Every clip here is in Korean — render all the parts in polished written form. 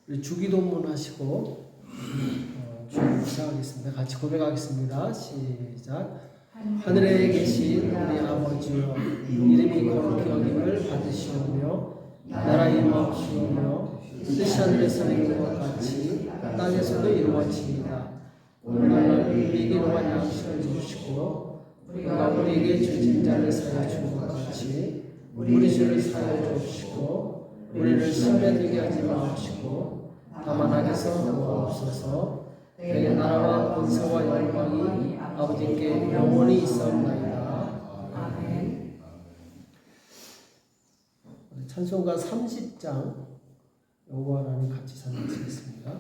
우리 주기도문 하시고 주님 묵상하겠습니다. 같이 고백하겠습니다. 시작. 하늘에 계신 우리 아버지여, 이름이 거룩히 여김을 받으시오며 나라 임하옵시오며 뜻이 하늘에서 이룬 것 같이 땅에서도 이루어지이다. 오늘날 우리에게 일용할 양식을 주시고 우리가 우리에게 주진 자를 사하여 준 것 같이 우리 죄를 사하여 주시고 우리를 시험에 들게 하지 마옵시고 다만 악에서 구하옵소서. 내게 나라와 권세와 영광이 아버지께 영원히 있사옵나이다. 아멘. 찬송가 30장 여호와 하나님 같이 찬양하시겠습니다.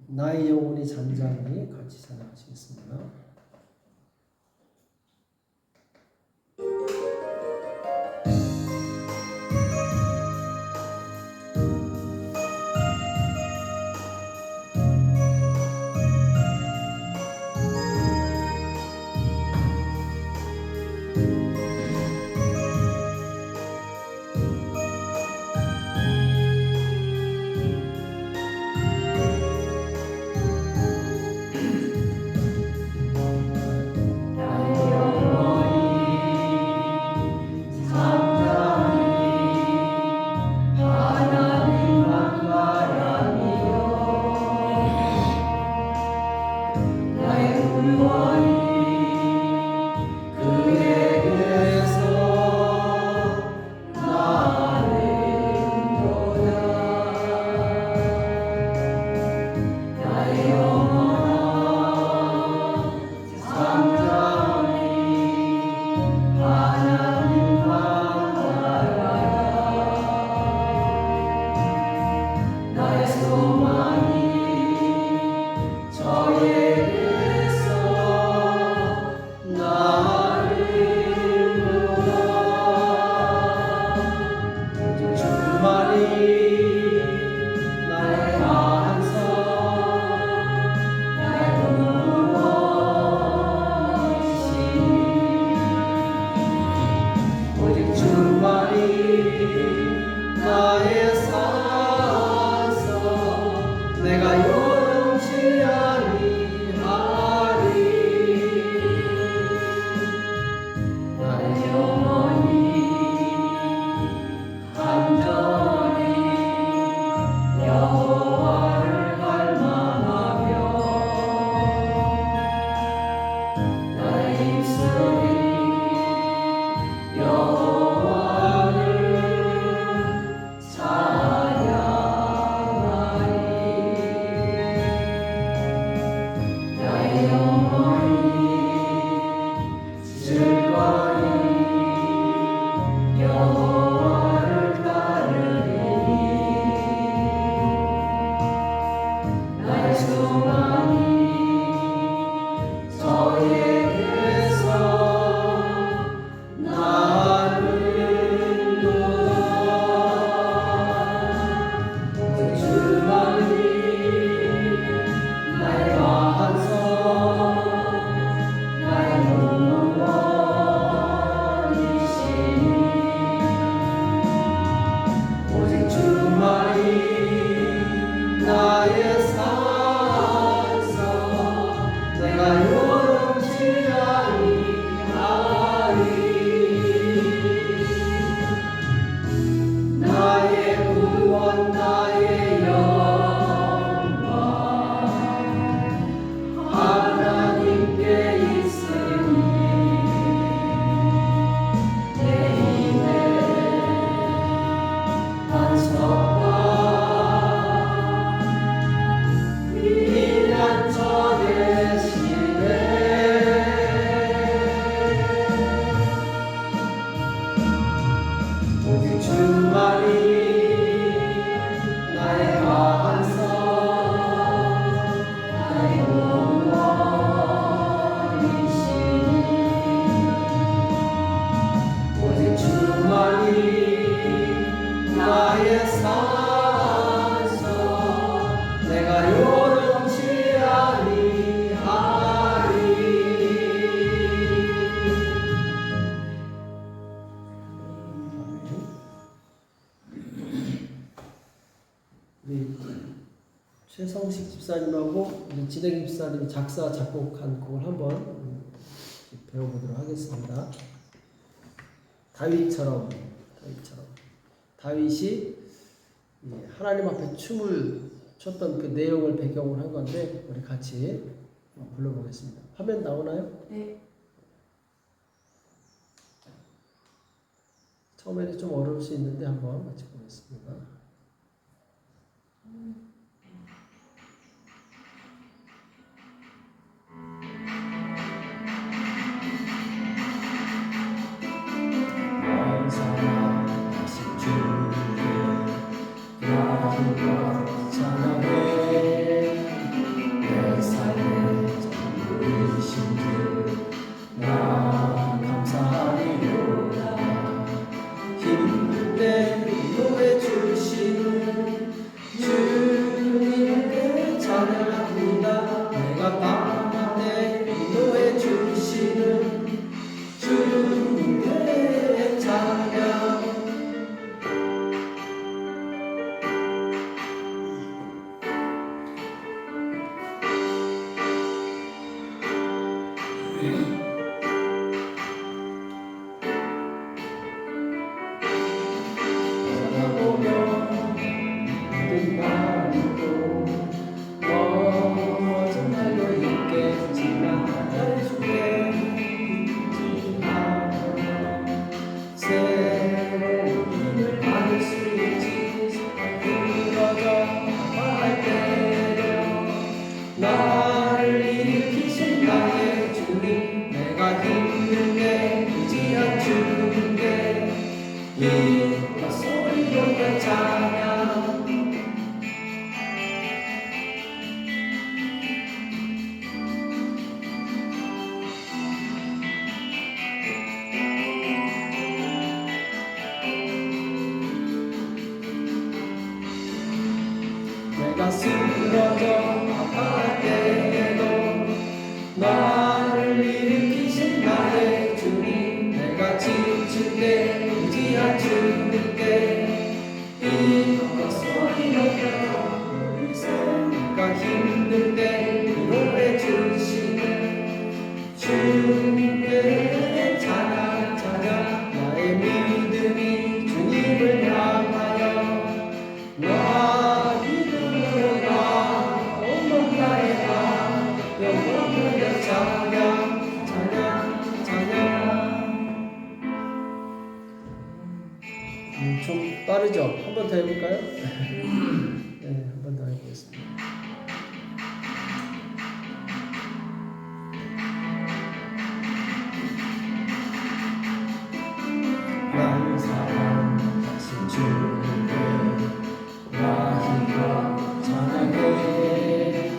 나의 영혼이 잔잔히 같이 찬양하시겠습니다. 최성식 집사님하고 진행 집사님이 작사 작곡한 곡을 한번 배워보도록 하겠습니다. 다윗처럼 다윗이 하나님 앞에 춤을 췄던 그 내용을 배경으로 한 건데 우리 같이 불러보겠습니다. 화면 나오나요? 네. 처음에는 좀 어려울 수 있는데 한번 같이 보겠습니다. 내가 쓰러져 아파할 때에도 나를 일으키신 나의 주님, 내가 지칠 때 의지한 주님께 이것과 소리 높여 내가 힘들 때 위로해 주시는 주님께 찬양 찬양. 나의 믿음이 주님을 향하여 좀 빠르죠? 한 번 더 해볼까요? 네, 한 번 더 해보겠습니다. 나의 사랑하신 주님께 나 힘과 찬양해.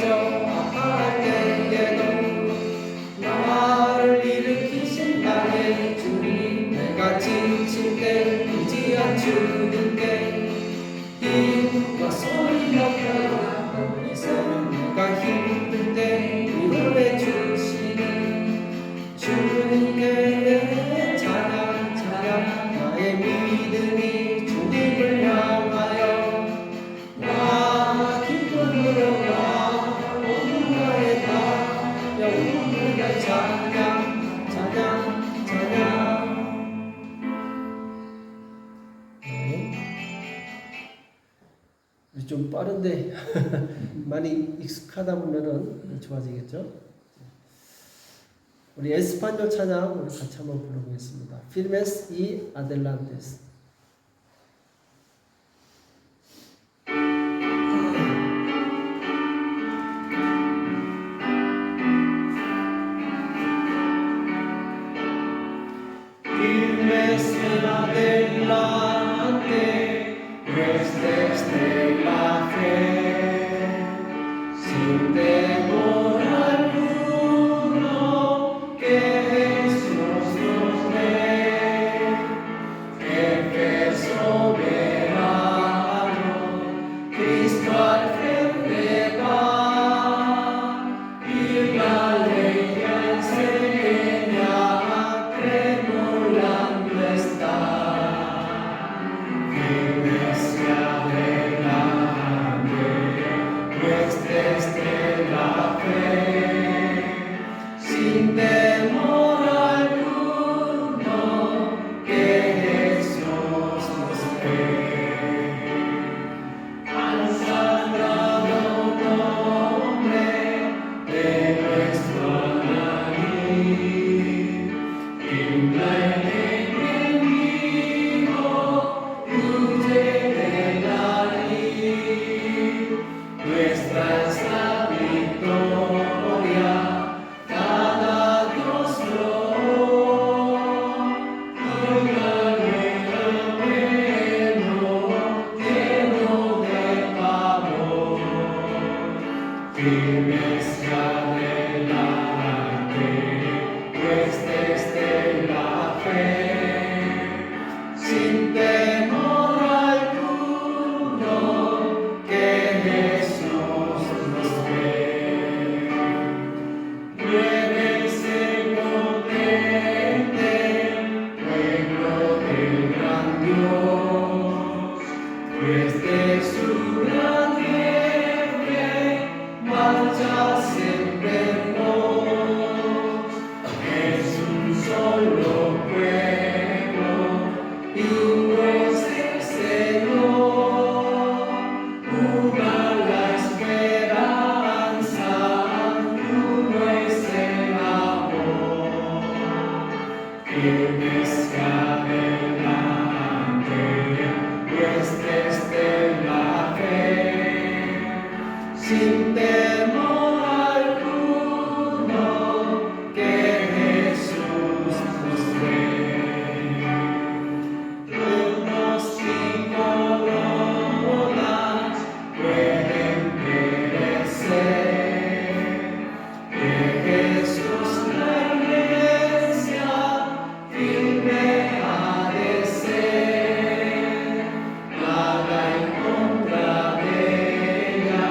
쓰러져 아파할 때에도 나를 일으키신 나의 주님 내가 지칠 때 의지한 주님께 힘과 소리 높여 이제는 내가 힘들 때 위로해 주시니 주님께 찬양 찬양 나의 믿음이 주님을 향하여 나 기쁨으로 나 모든 나의 다 영혼을 찬양 찬양 찬양. 좀 빠른데 많이 익숙하다 보면은 좋아지겠죠. 우리 에스파뇰 찬양 우리 같이 한번 불러보겠습니다. Firmes y adelante. Firmes y adelante, restes de la fe, sin temor alguno que Jesús nos dé, jefe soberano, Cristo al frente va, y la ley enseña, tremolando está. Desde la fe, sin temor alguno, que Jesús nos ve. Al sagrado nombre de nuestro nariz, tiembla el enemigo, huye de la ira. Nuestra es la victoria, cada Dios lo lleno de pavor, firmes y adelante, pues desde la fe, sin temor alguno, que Jesús nos ve. Muévese potente, pueblo del gran Dios, pues de su gran vientre marcha siempre en pos. Es un solo pueblo y uno es el Señor. Una la esperanza, uno es el amor. Firmes y adelante, pues desde la fe, sin temor alguno, que Jesús nos ve. Tronos y coronas pueden perecer, que Jesús la iglesia firme ha de ser. Nada en contra de ella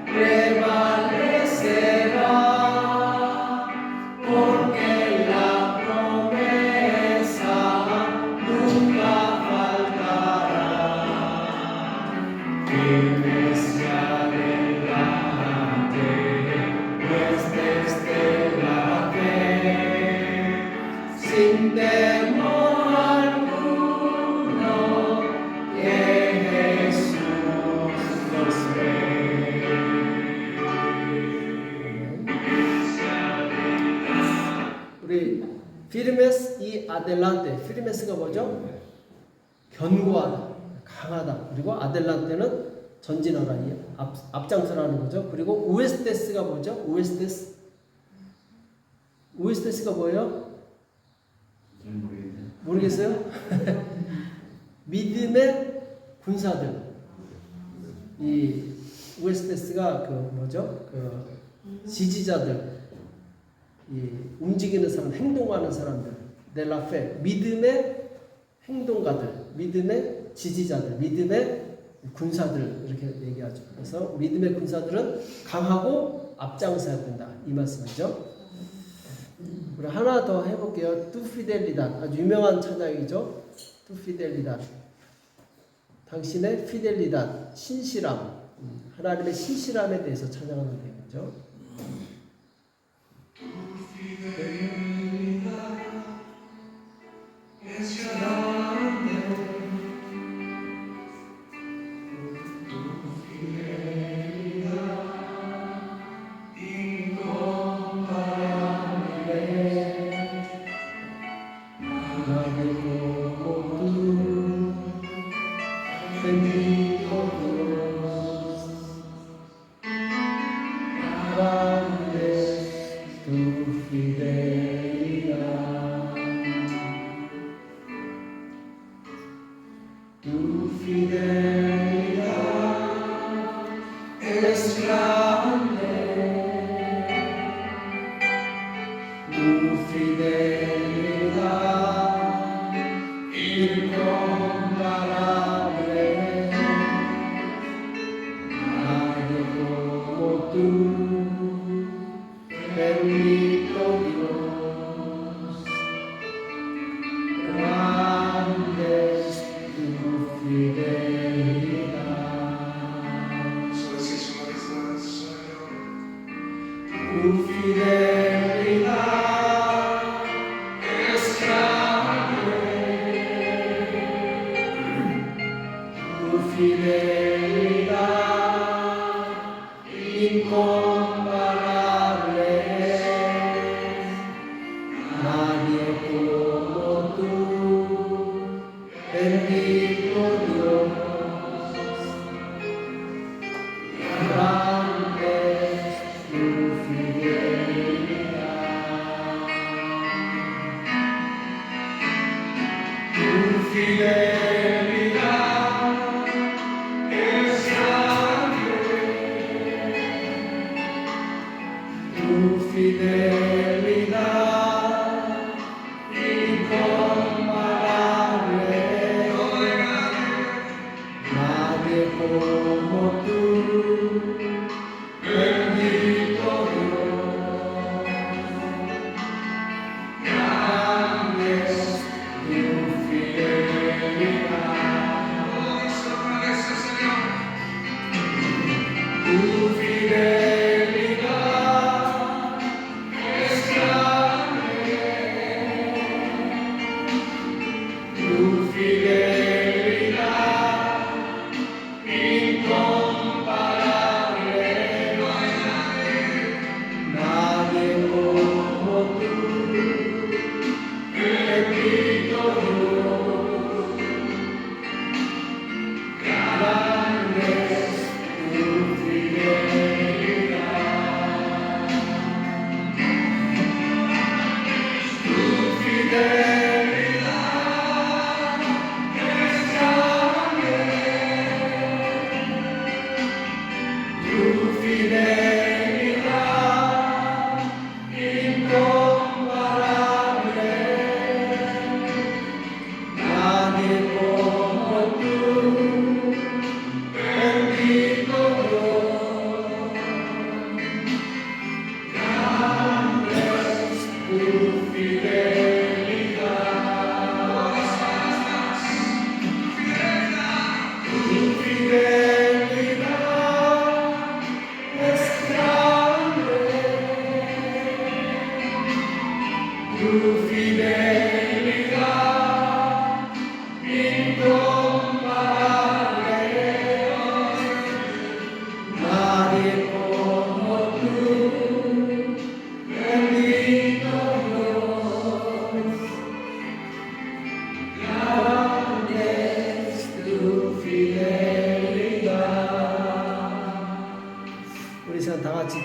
prevalecerá, porque la promesa nunca faltará. Firmes y adelante, pues desde la fe, sin temor alguno, que Jesús nos ve. 우리 firmes y adelante, firmes가 뭐죠? 견고하다, 강하다. 그리고 adelante는 전진하라, 앞장서라는 거죠. 그리고 우에스테스가 뭐죠? 우에스테스가 뭐예요? 모르겠어요? 믿음의 군사들. 이 우에스테스가 그 뭐죠? 그 지지자들, 이 움직이는 사람, 행동하는 사람들, 넬라페, 믿음의 행동가들, 믿음의 지지자들, 믿음의 군사들 이렇게 얘기하죠. 그래서 믿음의 군사들은 강하고 앞장서야 된다 이 말씀이죠. 우리 하나 더 해볼게요. 뚜 피델리단, 아주 유명한 찬양이죠. 뚜 피델리단, 당신의 피델리단, 신실함, 하나님의 신실함에 대해서 찬양하는 내용이죠.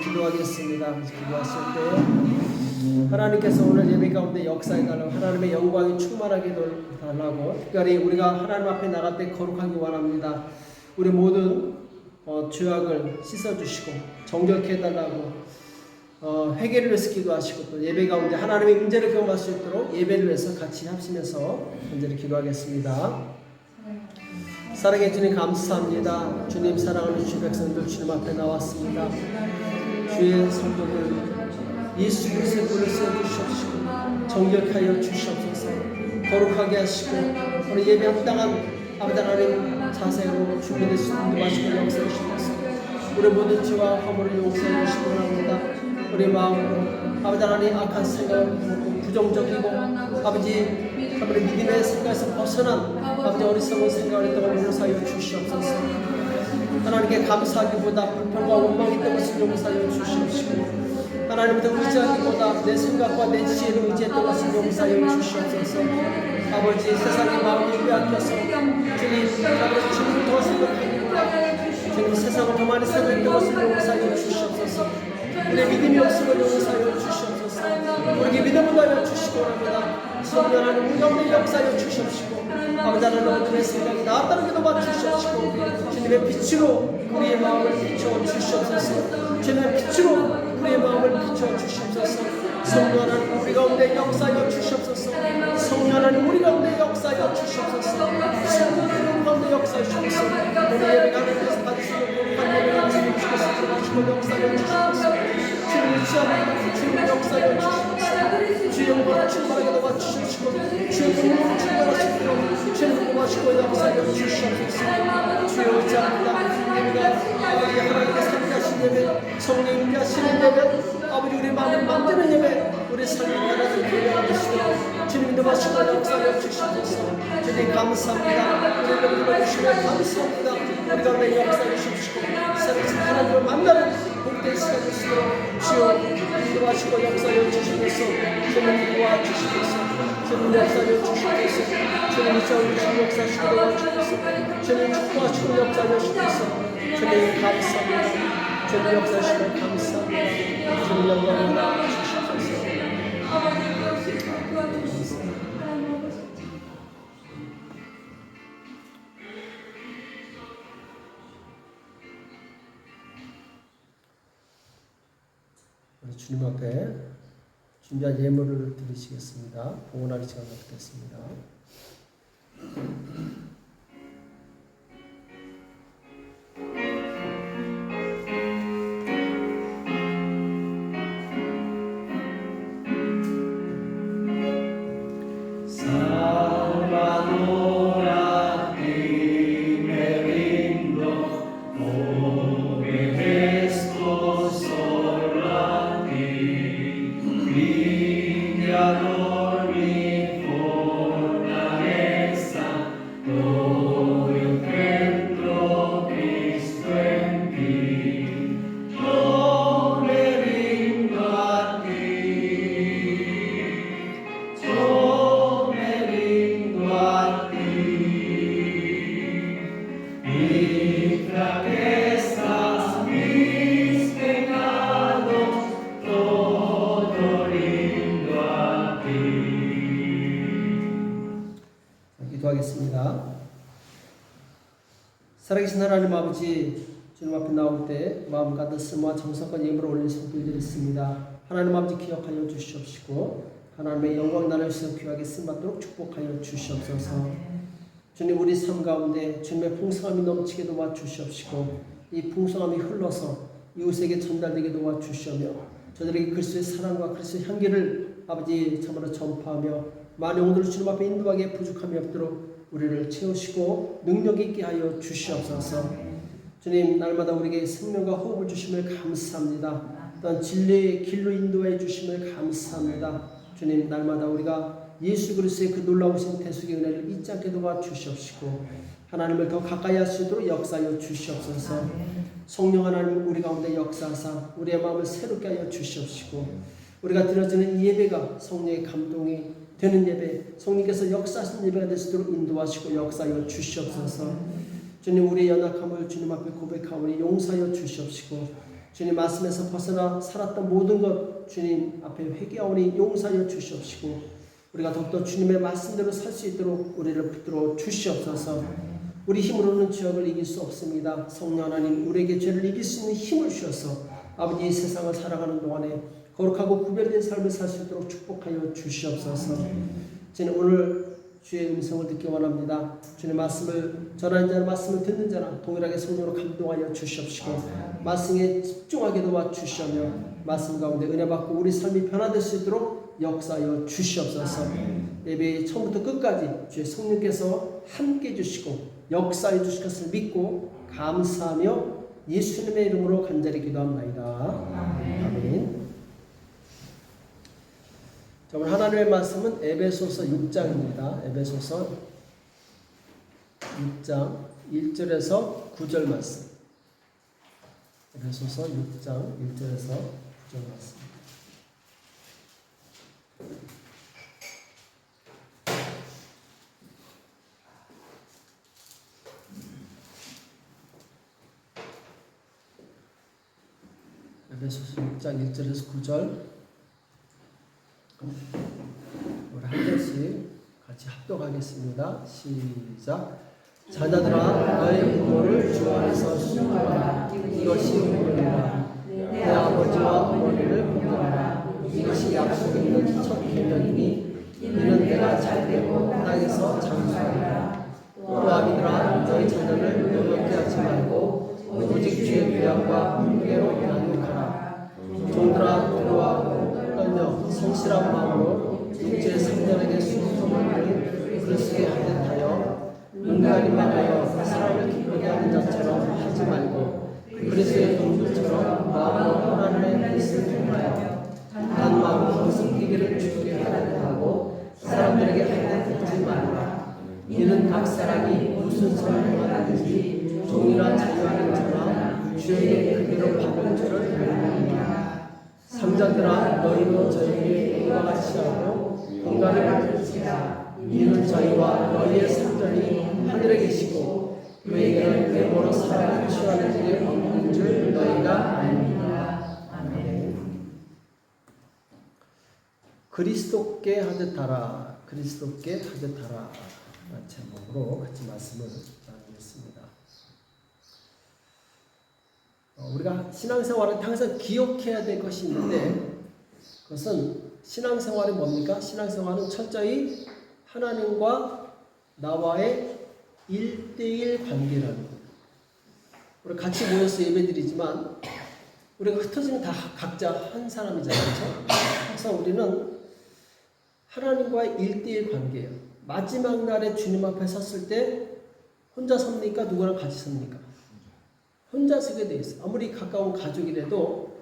기도하겠습니다. 기도하실 때 하나님께서 오늘 예배 가운데 역사해달라고, 하나님의 영광이 충만하게 달라고, 특별히 우리가 하나님 앞에 나갈 때 거룩하기 원합니다. 우리 모든 죄악을 씻어주시고 정결케 해달라고 회개를 위해서 기도하시고 또 예배 가운데 하나님의 임재를 경험할 수 있도록 예배를 위해서 같이 합심해서 간절히 기도하겠습니다. 사랑해 주님 감사합니다. 주님 사랑하는 주 백성들 주님 앞에 나왔습니다. 주의 성도들 예수 그리스도의 불을 세워주시옵시고 정결케 하여 주시옵소서. 거룩하게 하시고 우리 예배 합당한 아버지 하나님 자세로 준비될 수 있는 마시고 역사해 주시옵소서. 우리 모든 죄와 허물을 용서해 주시기 바랍니다. 우리 마음으로 아버지 하나님 악한 생각을 부정적이고 아버지 우리 믿음의 생각에서 벗어난 아버지 어리석은 생각을 했던 걸 용서하여 주시옵소서. 하나님께 감사하기보다 불평과 원망이 있던 것을 용서하여 주시옵시고 하나님부터 의지하기보다 내 생각과 내 지혜를 의지했던 것을 용서하여 주시옵소서. 아버지 세상의 마음을 빼앗겨서 주님 아버지 주님을 더 생각하기보다 주님 세상을 더 많이 생각했던 것을 용서하여 주시옵소서. 우리의 믿음이 없음을 용서하여 주시옵소서. 우리에게 믿음을 하여 주시고 합니다. 성령 하나님 우리 가운데 역사하여 주시옵시고 아버지 하나님 어둠의 생각이 나았다는 기도 받주시옵시고 주님의 빛으로 우리의 마음을 비춰 주시옵소서. 주님의 빛으로 우리의 마음을 비춰 주시옵소서. 성령 하나님 우리 가운데 역사하여 주시옵소서. 성령 하나님 우리 가운데 역사하여 주시옵소서. 성령 가운데 역사하여 주시옵소서. 우리 예배가 하나님께서 받으시는 하나님의 말씀을 주시옵소서. 역사하여 주시옵소서. 주님을 취하고 주님의 역사하여 주시옵소서. 주의 영광을 충만하게 도와주시옵시고 주의 공로를 충만하시고 주의 공하시고 역사하여 주시옵소서. 주의 의지합니다. 우리가 하나님의 삼가신 예배 성령님이 하시는 예배 아버지 우리 마음을 만드는 예배 우리 삶의 하나님 교회가 되시도록 주님 도와시고 역사하여 주시옵소서. 주님 감사합니다. 우리를 불러주시며 감사합니다. 우리 가운데 역사해 주시옵시고 새롭게 하나님을 만나는 복된 시간이 되시도록 주여 인도하시고 역사해 주시옵소서. 주님 도와주시옵소서. 주님 역사해 주시옵소서. 주님 이전으로 주님 역사하시고 도와주옵소서. 주님 축복하시고 역사해 주시옵소서. 주님 감사합니다. 주님 역사하시고 감사합니다. 주님 영광을 받아 주시옵소서. 우리 주님 앞에 준비한 예물을 드리시겠습니다. 봉헌하는 시간 갖겠습니다. 기도하겠습니다. 살아계신 하나님 아버지 주님 앞에 나올 때 마음 가득 쓰모와 정성과 예물을 올린 손길 드렸습니다. 하나님 아버지 기억하여 주시옵시고 하나님의 영광 나누시서 귀하게 쓰임받도록 축복하여 주시옵소서. 주님 우리 삶 가운데 주님의 풍성함이 넘치게 도와주시옵시고 이 풍성함이 흘러서 이웃에게 전달되게 도와주시오며 저들에게 그리스도의 사랑과 그리스도의 향기를 아버지 참으로 전파하며 많은 영혼들을 주님 앞에 인도하게 부족함이 없도록 우리를 채우시고 능력 있게 하여 주시옵소서. 주님 날마다 우리에게 생명과 호흡을 주심을 감사합니다. 또한 진리의 길로 인도해 주심을 감사합니다. 주님 날마다 우리가 예수 그리스도의 그 놀라우신 대속의 은혜를 잊지 않게 도와주시옵시고 하나님을 더 가까이 할 수 있도록 역사하여 주시옵소서. 성령 하나님 우리 가운데 역사하사 우리의 마음을 새롭게 하여 주시옵시고 우리가 드려지는 이 예배가 성령의 감동이 되는 예배, 성령께서 역사하신 예배가 될 수 있도록 인도하시고 역사하여 주시옵소서. 주님 우리의 연약함을 주님 앞에 고백하오니 용서하여 주시옵시고 주님 말씀에서 벗어나 살았던 모든 것 주님 앞에 회개하오니 용서하여 주시옵시고 우리가 더욱더 주님의 말씀대로 살 수 있도록 우리를 붙들어 주시옵소서. 우리 힘으로는 죄악을 이길 수 없습니다. 성령 하나님 우리에게 죄를 이길 수 있는 힘을 주셔서 아버지 이 세상을 살아가는 동안에 거룩하고 구별된 삶을 살 수 있도록 축복하여 주시옵소서. 저는 오늘 주의 음성을 듣기 원합니다. 주님 말씀을 전하는 자나 말씀을 듣는 자나 동일하게 성령으로 감동하여 주시옵시고 말씀에 집중하게 도와주시며 말씀 가운데 은혜 받고 우리 삶이 변화될 수 있도록 역사하여 주시옵소서. 예배 처음부터 끝까지 주의 성령께서 함께 해주시고 역사해 주실 것을 믿고 감사하며 예수님의 이름으로 간절히 기도합니다. 아멘. 자, 오늘 하나님의 말씀은 에베소서 6장입니다. 에베소서 6장 1절에서 9절 말씀. 에베소서 6장 1절에서 9절 말씀. 에베소서 6장 1절에서 9절 우리 한 절씩 같이 합독하겠습니다. 시작. 자녀들아 너의 부모를 주 안에서 순종하라. 이것이 옳으니라. 내 아버지와 어머니를 공경하라. 이것이 약속 있는 첫 계명이니 이는 내가 잘되고 땅에서 장수하리라. 또 아비들아 너희 자녀를 노엽게 하지 말고 오직 주의 규약과 훈계로 양육하라. 종들아 두려워하고 떨며 성실한 마음으로 육체의 상전에게 순종하기를 그리스도에 하듯 하여 은가리만 하여 사람을 기쁘게 하는 자처럼 하지 말고 그리스도의 동물처럼 마음으로 하나님의 뜻을 행하여 단 마음으로 섬기기를 주께 하고 사람들에게 하듯 하지 말라. 이는 각 사람이 무슨 선을 행하든지 종이나 자유하는 자나 주에게 그대로 받은 줄을 알느니라. 삼자들아 너희도 저희에게 이와 같이 하고 공간을 받을지라. 이는 저희와 너희의 상전이 하늘에 계시고 그에게는 외모로 사람을 취하는 일이 없는 줄 너희가 알느니라. 아멘. 그리스도께 하듯 하라. 그리스도께 하듯 하라. 제목으로 같이 말씀을 나누겠습니다. 우리가 신앙생활은 항상 기억해야 될 것이 있는데 그것은 신앙생활이 뭡니까? 신앙생활은 철저히 하나님과 나와의 1대1 관계라는 거예요. 우리 같이 모여서 예배드리지만 우리가 흩어지면 다 각자 한 사람이잖아요. 그렇죠? 그래서 우리는 하나님과의 1대1 관계예요. 마지막 날에 주님 앞에 섰을 때 혼자 섭니까? 누구랑 같이 섭니까? 혼자 서게 돼 있어요. 아무리 가까운 가족이라도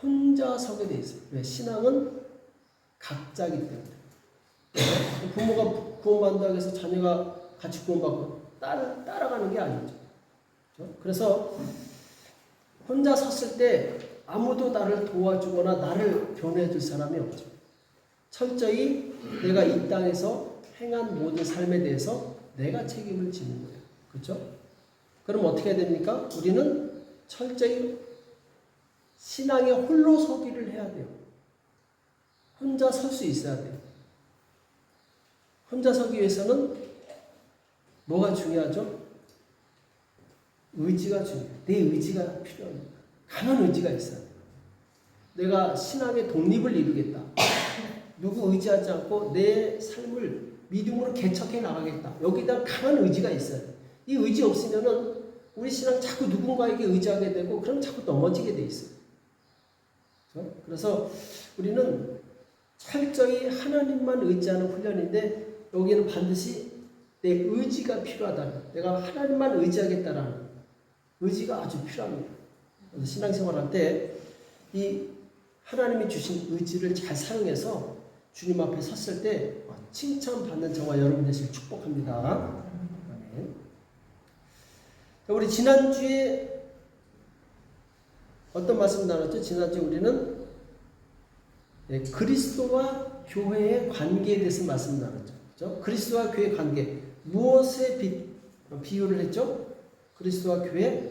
혼자 서게 돼 있어요. 왜? 신앙은 각자이기 때문에. 부모가 구원받는다고 해서 자녀가 같이 구원받고 따라가는 게 아니죠. 그래서 혼자 섰을 때 아무도 나를 도와주거나 나를 변호해 줄 사람이 없죠. 철저히 내가 이 땅에서 행한 모든 삶에 대해서 내가 책임을 지는 거예요. 그렇죠? 그럼 어떻게 해야 됩니까? 우리는 철저히 신앙의 홀로 서기를 해야 돼요. 혼자 설 수 있어야 돼요. 혼자 서기 위해서는 뭐가 중요하죠? 의지가 중요해요. 내 의지가 필요합니다. 강한 의지가 있어야 돼요. 내가 신앙의 독립을 이루겠다. 누구 의지하지 않고 내 삶을 믿음으로 개척해 나가겠다. 여기다 강한 의지가 있어야 돼요. 이 의지 없으면은 우리 신앙 자꾸 누군가에게 의지하게 되고 그럼 자꾸 넘어지게 돼 있어요. 그래서 우리는 철저히 하나님만 의지하는 훈련인데 여기는 반드시 내 의지가 필요하다는, 내가 하나님만 의지하겠다라는 의지가 아주 필요합니다. 그래서 신앙생활할 때 이 하나님이 주신 의지를 잘 사용해서 주님 앞에 섰을 때 칭찬받는 저와 여러분 되시길 축복합니다. 아멘. 우리 지난주에 어떤 말씀 나눴죠? 지난주에 우리는 그리스도와 교회의 관계에 대해서 말씀 나눴죠. 그렇죠? 그리스도와 교회의 관계. 무엇에 비유를 했죠? 그리스도와 교회,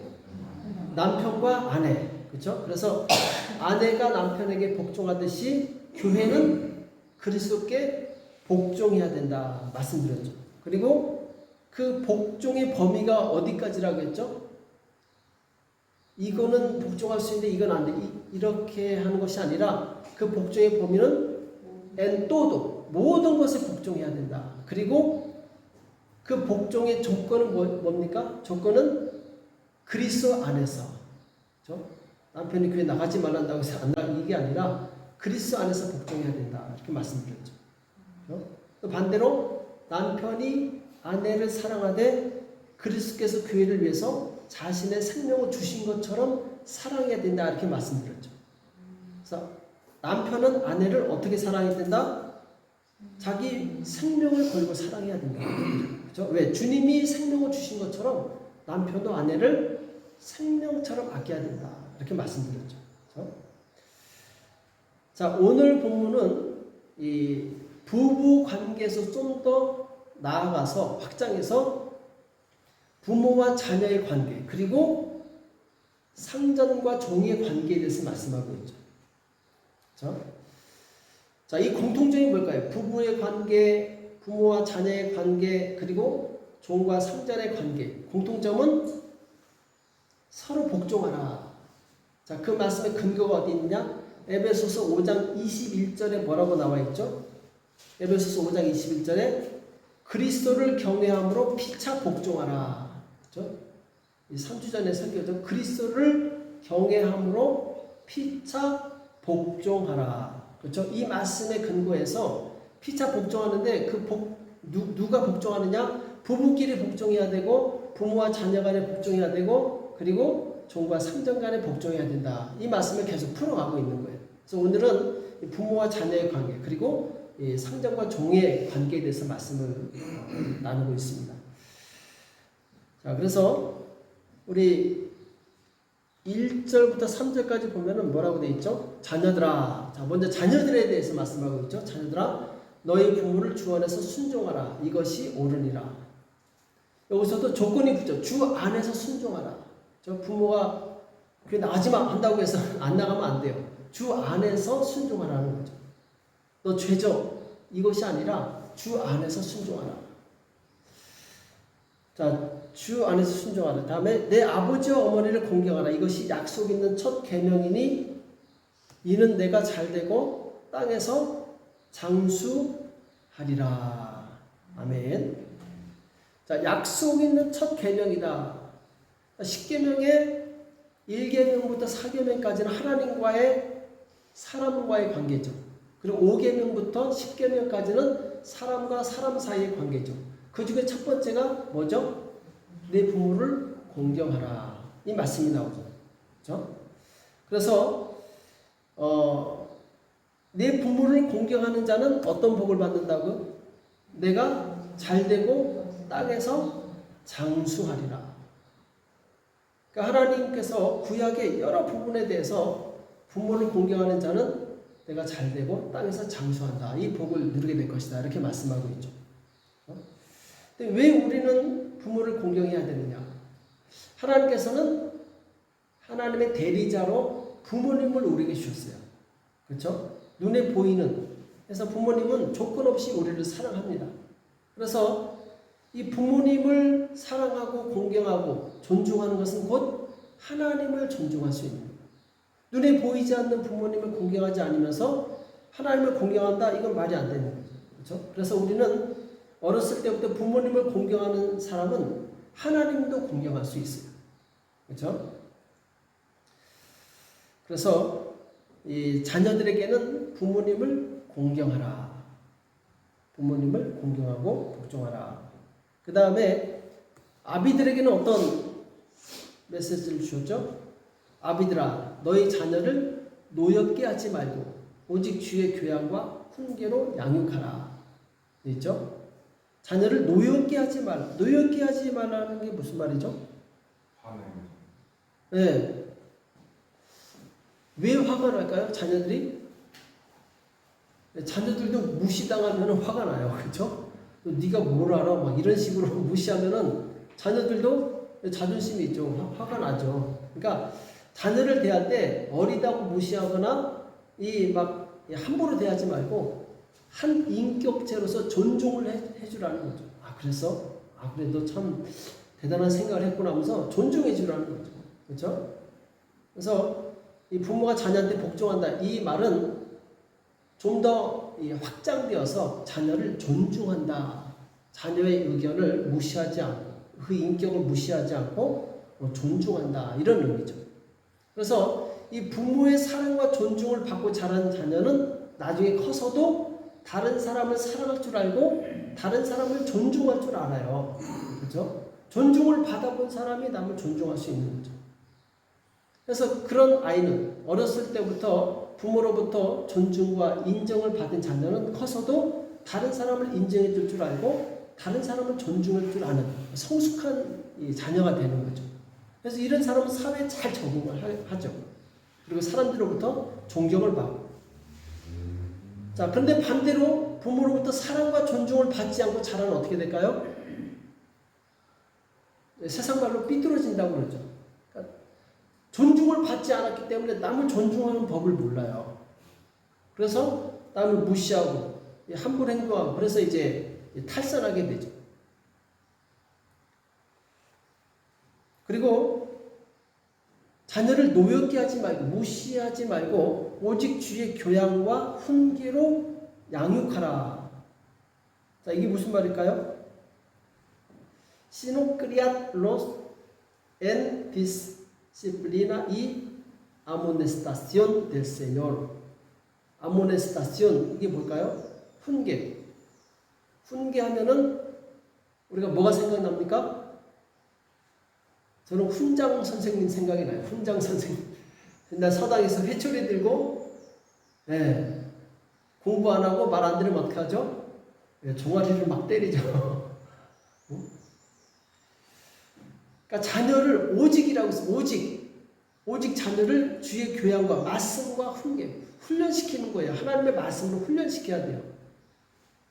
남편과 아내. 그렇죠? 그래서 아내가 남편에게 복종하듯이 교회는 그리스도께 복종해야 된다 말씀드렸죠. 그리고 그 복종의 범위가 어디까지라고 했죠? 이거는 복종할 수 있는데 이건 안 돼. 이렇게 하는 것이 아니라 그 복종의 범위는 en todo 모든 것에 복종해야 된다. 그리고 그 복종의 조건은 뭡니까? 조건은 그리스도 안에서. 그렇죠? 남편이 교회 나가지 말란다고 해서 안 나가 이게 아니라 그리스도 안에서 복종해야 된다. 이렇게 말씀드렸죠. 그렇죠? 또 반대로 남편이 아내를 사랑하되 그리스도께서 교회를 위해서 자신의 생명을 주신 것처럼 사랑해야 된다. 이렇게 말씀드렸죠. 그래서 남편은 아내를 어떻게 사랑해야 된다? 자기 생명을 걸고 사랑해야 된다. 그렇죠? 왜? 주님이 생명을 주신 것처럼 남편도 아내를 생명처럼 아껴야 된다. 이렇게 말씀드렸죠. 그렇죠? 자, 오늘 본문은 이 부부 관계에서 좀 더 나아가서 확장해서 부모와 자녀의 관계 그리고 상전과 종의 관계에 대해서 말씀하고 있죠. 그렇죠? 자, 이 공통점이 뭘까요? 부부의 관계, 부모와 자녀의 관계, 그리고 종과 상전의 관계. 공통점은 서로 복종하라. 자, 그 말씀의 근거가 어디 있느냐? 에베소서 5장 21절에 뭐라고 나와 있죠? 에베소서 5장 21절에 그리스도를 경외함으로 피차 복종하라. 그렇죠? 3주 전에 설교죠. 그리스도를 경외함으로 피차 복종하라. 그렇죠? 이 말씀의 근거에서 피차 복종하는데 누가 복종하느냐? 부부끼리 복종해야 되고 부모와 자녀 간에 복종해야 되고 그리고 종과 상전 간에 복종해야 된다. 이 말씀을 계속 풀어가고 있는 거예요. 그래서 오늘은 부모와 자녀의 관계 그리고 상전과 종의 관계에 대해서 말씀을 나누고 있습니다. 자, 그래서 우리 1절부터 3절까지 보면은 뭐라고 되어 있죠? 자녀들아. 자, 먼저 자녀들에 대해서 말씀하고 있죠. 자녀들아, 너희 부모를 주 안에서 순종하라. 이것이 옳으니라. 여기서도 조건이 붙죠. 주 안에서 순종하라. 저 부모가 그게 나가지만 한다고 해서 안 나가면 안 돼요. 주 안에서 순종하라는 거죠. 너 죄져. 이것이 아니라 주 안에서 순종하라. 자, 주 안에서 순종하라. 다음에 내 아버지와 어머니를 공경하라. 이것이 약속 있는 첫 계명이니 이는 내가 잘되고 땅에서 장수하리라. 아멘. 자, 약속 있는 첫 계명이다. 10계명의 1계명부터 4계명까지는 하나님과의 사람과의 관계죠. 그리고 5계명부터 10계명까지는 사람과 사람 사이의 관계죠. 그 중에 첫 번째가 뭐죠? 내 부모를 공경하라. 이 말씀이 나오죠. 그렇죠? 그래서 내 부모를 공경하는 자는 어떤 복을 받는다고요? 내가 잘되고 땅에서 장수하리라. 그러니까 하나님께서 구약의 여러 부분에 대해서 부모를 공경하는 자는 내가 잘되고 땅에서 장수한다. 이 복을 누리게 될 것이다. 이렇게 말씀하고 있죠. 근데 왜 우리는 부모를 공경해야 되느냐? 하나님께서는 하나님의 대리자로 부모님을 우리에게 주셨어요. 그렇죠? 눈에 보이는. 그래서 부모님은 조건 없이 우리를 사랑합니다. 그래서 이 부모님을 사랑하고 공경하고 존중하는 것은 곧 하나님을 존중할 수 있는 거예요. 눈에 보이지 않는 부모님을 공경하지 않으면서 하나님을 공경한다? 이건 말이 안 되는 거죠. 그렇죠? 그래서 우리는 어렸을 때부터 부모님을 공경하는 사람은 하나님도 공경할 수 있어요. 그렇죠? 그래서 이 자녀들에게는 부모님을 공경하라. 부모님을 공경하고 복종하라. 그 다음에 아비들에게는 어떤 메시지를 주셨죠? 아비들아, 너희 자녀를 노엽게 하지 말고 오직 주의 교양과 훈계로 양육하라. 있죠? 자녀를 노엽게 하지 말라. 노엽게 하지 말라는 게 무슨 말이죠? 네. 왜 화가 날까요? 자녀들이? 자녀들도 무시당하면 화가 나요. 그렇죠? 네가 뭘 알아? 막 이런 식으로 무시하면은 자녀들도 자존심이 있죠. 화가 나죠. 그러니까 자녀를 대할 때 어리다고 무시하거나 막 함부로 대하지 말고 한 인격체로서 존중을 해주라는 거죠. 그래서 아 그래 너 참 대단한 생각을 했구나 하면서 존중해 주라는 거죠. 그렇죠? 그래서 이 부모가 자녀한테 복종한다 이 말은 좀 더 확장되어서 자녀를 존중한다. 자녀의 의견을 무시하지 않고 그 인격을 무시하지 않고 존중한다 이런 의미죠. 그래서 이 부모의 사랑과 존중을 받고 자란 자녀는 나중에 커서도 다른 사람을 사랑할 줄 알고 다른 사람을 존중할 줄 알아요. 그렇죠? 존중을 받아본 사람이 남을 존중할 수 있는 거죠. 그래서 그런 아이는 어렸을 때부터 부모로부터 존중과 인정을 받은 자녀는 커서도 다른 사람을 인정해 줄 줄 알고 다른 사람을 존중할 줄 아는 성숙한 자녀가 되는 거죠. 그래서 이런 사람은 사회에 잘 적응을 하죠. 그리고 사람들로부터 존경을 받고. 자, 그런데 반대로 부모로부터 사랑과 존중을 받지 않고 자라면 어떻게 될까요? 세상 말로 삐뚤어진다고 그러죠. 그러니까 존중을 받지 않았기 때문에 남을 존중하는 법을 몰라요. 그래서 남을 무시하고 함부로 행동하고 그래서 이제 탈선하게 되죠. 그리고 자녀를 노엽게 하지 말고 무시하지 말고 오직 주의 교양과 훈계로 양육하라. 자, 이게 무슨 말일까요? Sino criadlos en disciplina y amonestación del Señor. amonestación 이게 뭘까요? 훈계. 훈계하면은 우리가 뭐가 생각납니까? 저는 훈장 선생님 생각이 나요. 훈장 선생님. 옛날 서당에서 회초리 들고 공부 안 하고 말 안 들으면 어떻게 하죠? 종아리를 막 때리죠. 그러니까 자녀를 오직이라고 해서 오직 자녀를 주의 교양과 말씀과 훈련시키는 거예요. 하나님의 말씀으로 훈련시켜야 돼요.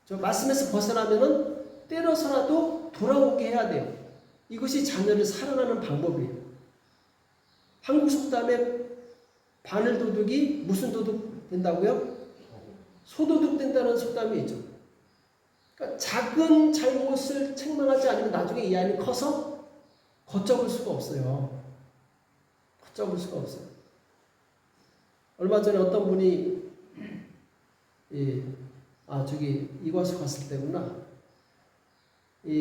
저 말씀에서 벗어나면은 때려서라도 돌아오게 해야 돼요. 이것이 자녀를 사랑하는 방법이에요. 한국 속담에 바늘 도둑이 무슨 도둑 된다고요? 소도둑 된다는 속담이 있죠. 그러니까 작은 잘못을 책망하지 않으면 나중에 이 아이는 커서 걷잡을 수가 없어요. 걷잡을 수가 없어요. 얼마 전에 어떤 분이 이과수 갔을 때구나.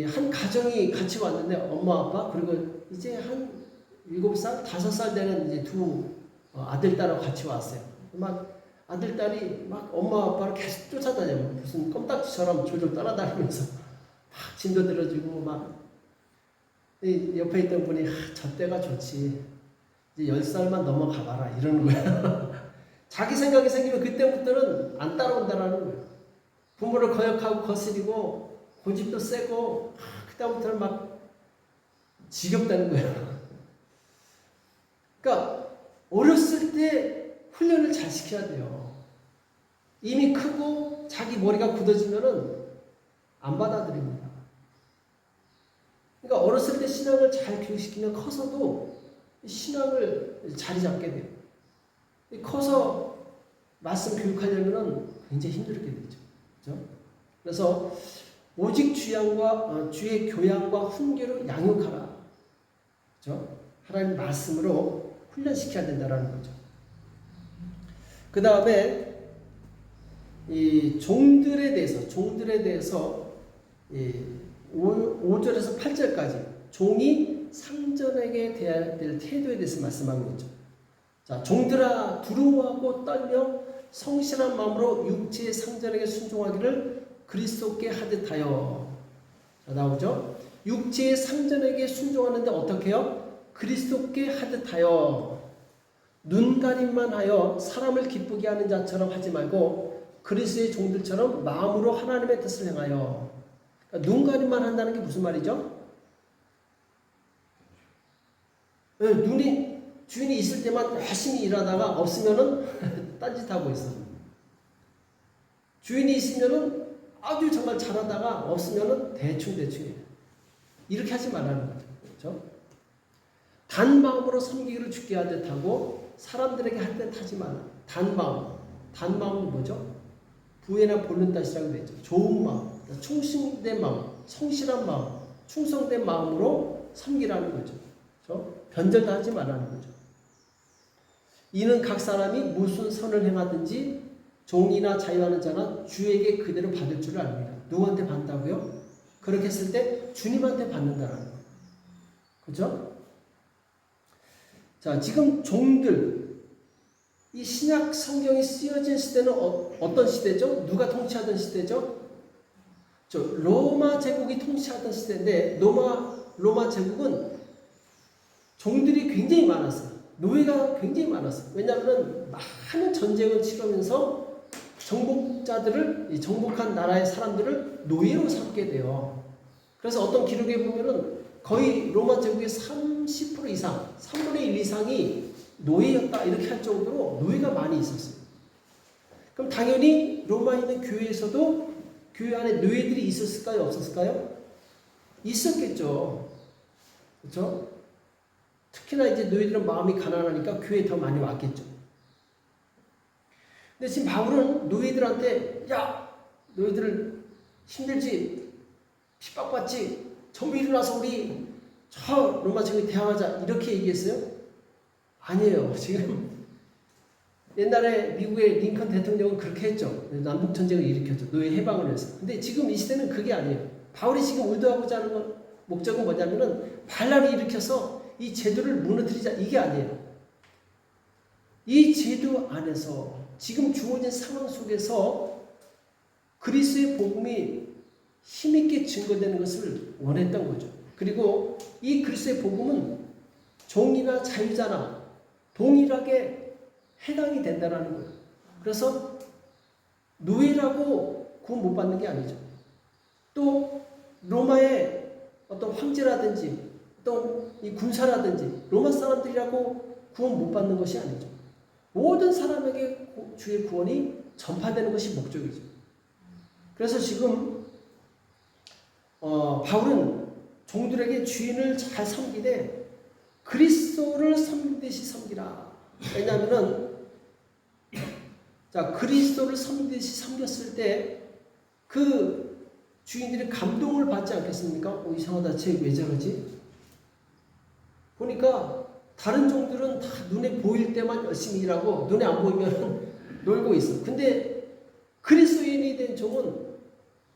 한 가정이 같이 왔는데 엄마 아빠 그리고 이제 한 7살, 5살 되는 이제 두 아들 딸하고 같이 왔어요. 막 아들 딸이 막 엄마 아빠를 계속 쫓아다녀요. 무슨 껌딱지처럼 졸졸 따라다니면서 막 진도 들어주고 막 옆에 있던 분이 저 때가 좋지. 이제 10살만 넘어가봐라 이러는 거예요. 자기 생각이 생기면 그때부터는 안 따라온다라는 거예요. 부모를 거역하고 거스리고 고집도 세고 그다음부터는 막 지겹다는 거예요. 그러니까 어렸을 때 훈련을 잘 시켜야 돼요. 이미 크고 자기 머리가 굳어지면은 안 받아들입니다. 그러니까 어렸을 때 신앙을 잘 교육시키면 커서도 신앙을 자리 잡게 돼요. 커서 말씀 교육하려면은 굉장히 힘들게 되죠. 그렇죠? 그래서 오직 주의 교양과 훈계로 양육하라. 그렇죠? 하나님 말씀으로 훈련시켜야 된다라는 거죠. 그 다음에 이 종들에 대해서 5절에서 8절까지 종이 상전에게 대해야 될 태도에 대해서 말씀하고 있죠. 자, 종들아 두려워하고 떨며 성실한 마음으로 육체의 상전에게 순종하기를 그리스도께 하듯하여. 자, 나오죠? 육체의 상전에게 순종하는데 어떻게 해요? 그리스도께 하듯하여. 눈가림만 하여 사람을 기쁘게 하는 자처럼 하지 말고 그리스도의 종들처럼 마음으로 하나님의 뜻을 행하여. 그러니까 눈가림만 한다는 게 무슨 말이죠? 주인이 있을 때만 열심히 일하다가 없으면은 딴짓하고 있어. 주인이 있으면은 아주 정말 잘하다가 없으면은 대충 이렇게 하지 말라는 거죠. 그렇죠? 단 마음으로 섬기기를 주께 하듯 하고 사람들에게 할 듯 하지 말라. 단 마음은 뭐죠? 부에나 보는 뜻이라고 되죠. 좋은 마음, 충실된 마음, 성실한 마음, 충성된 마음으로 섬기라는 거죠. 그렇죠? 변절도 하지 말라는 거죠. 이는 각 사람이 무슨 선을 행하든지 종이나 자유하는 자나 주에게 그대로 받을 줄 압니다. 누구한테 받는다고요? 그렇게 했을 때 주님한테 받는다라는 거예요. 그죠? 자, 지금 종들, 이 신약 성경이 쓰여진 시대는 어떤 시대죠? 누가 통치하던 시대죠? 로마 제국이 통치하던 시대인데, 로마 제국은 종들이 굉장히 많았어요. 노예가 굉장히 많았어요. 왜냐하면 많은 전쟁을 치르면서 정복한 나라의 사람들을 노예로 삼게 돼요. 그래서 어떤 기록에 보면은 거의 로마 제국의 30% 이상, 3분의 1 이상이 노예였다 이렇게 할 정도로 노예가 많이 있었어요. 그럼 당연히 로마에 있는 교회에서도 교회 안에 노예들이 있었을까요? 없었을까요? 있었겠죠. 그렇죠? 특히나 이제 노예들은 마음이 가난하니까 교회에 더 많이 왔겠죠. 근데 지금 바울은 노예들한테 야, 너희들 힘들지? 핍박받지? 전부 일어나서 우리 저 로마 제국에 대항하자 이렇게 얘기했어요? 아니에요. 지금 옛날에 미국의 링컨 대통령은 그렇게 했죠. 남북 전쟁을 일으켰죠. 노예 해방을 위해서. 근데 지금 이 시대는 그게 아니에요. 바울이 지금 의도하고자 하는 목적은 뭐냐면은 반란을 일으켜서 이 제도를 무너뜨리자 이게 아니에요. 이 제도 안에서 지금 주어진 상황 속에서 그리스도의 복음이 힘있게 증거되는 것을 원했던 거죠. 그리고 이 그리스도의 복음은 종이나 자유자나 동일하게 해당이 된다는 거예요. 그래서 노예라고 구원 못 받는 게 아니죠. 또 로마의 어떤 황제라든지 또 이 군사라든지 로마 사람들이라고 구원 못 받는 것이 아니죠. 모든 사람에게 주의 구원이 전파되는 것이 목적이죠. 그래서 지금 바울은 종들에게 주인을 잘 섬기되 그리스도를 섬기듯이 섬기라. 왜냐하면은 자 그리스도를 섬기듯이 섬겼을 때 그 주인들이 감동을 받지 않겠습니까? 이상하다. 쟤 왜 저러지? 보니까 다른 종들은 다 눈에 보일 때만 열심히 일하고 눈에 안 보이면 놀고 있어. 근데 그리스도인이 된 종은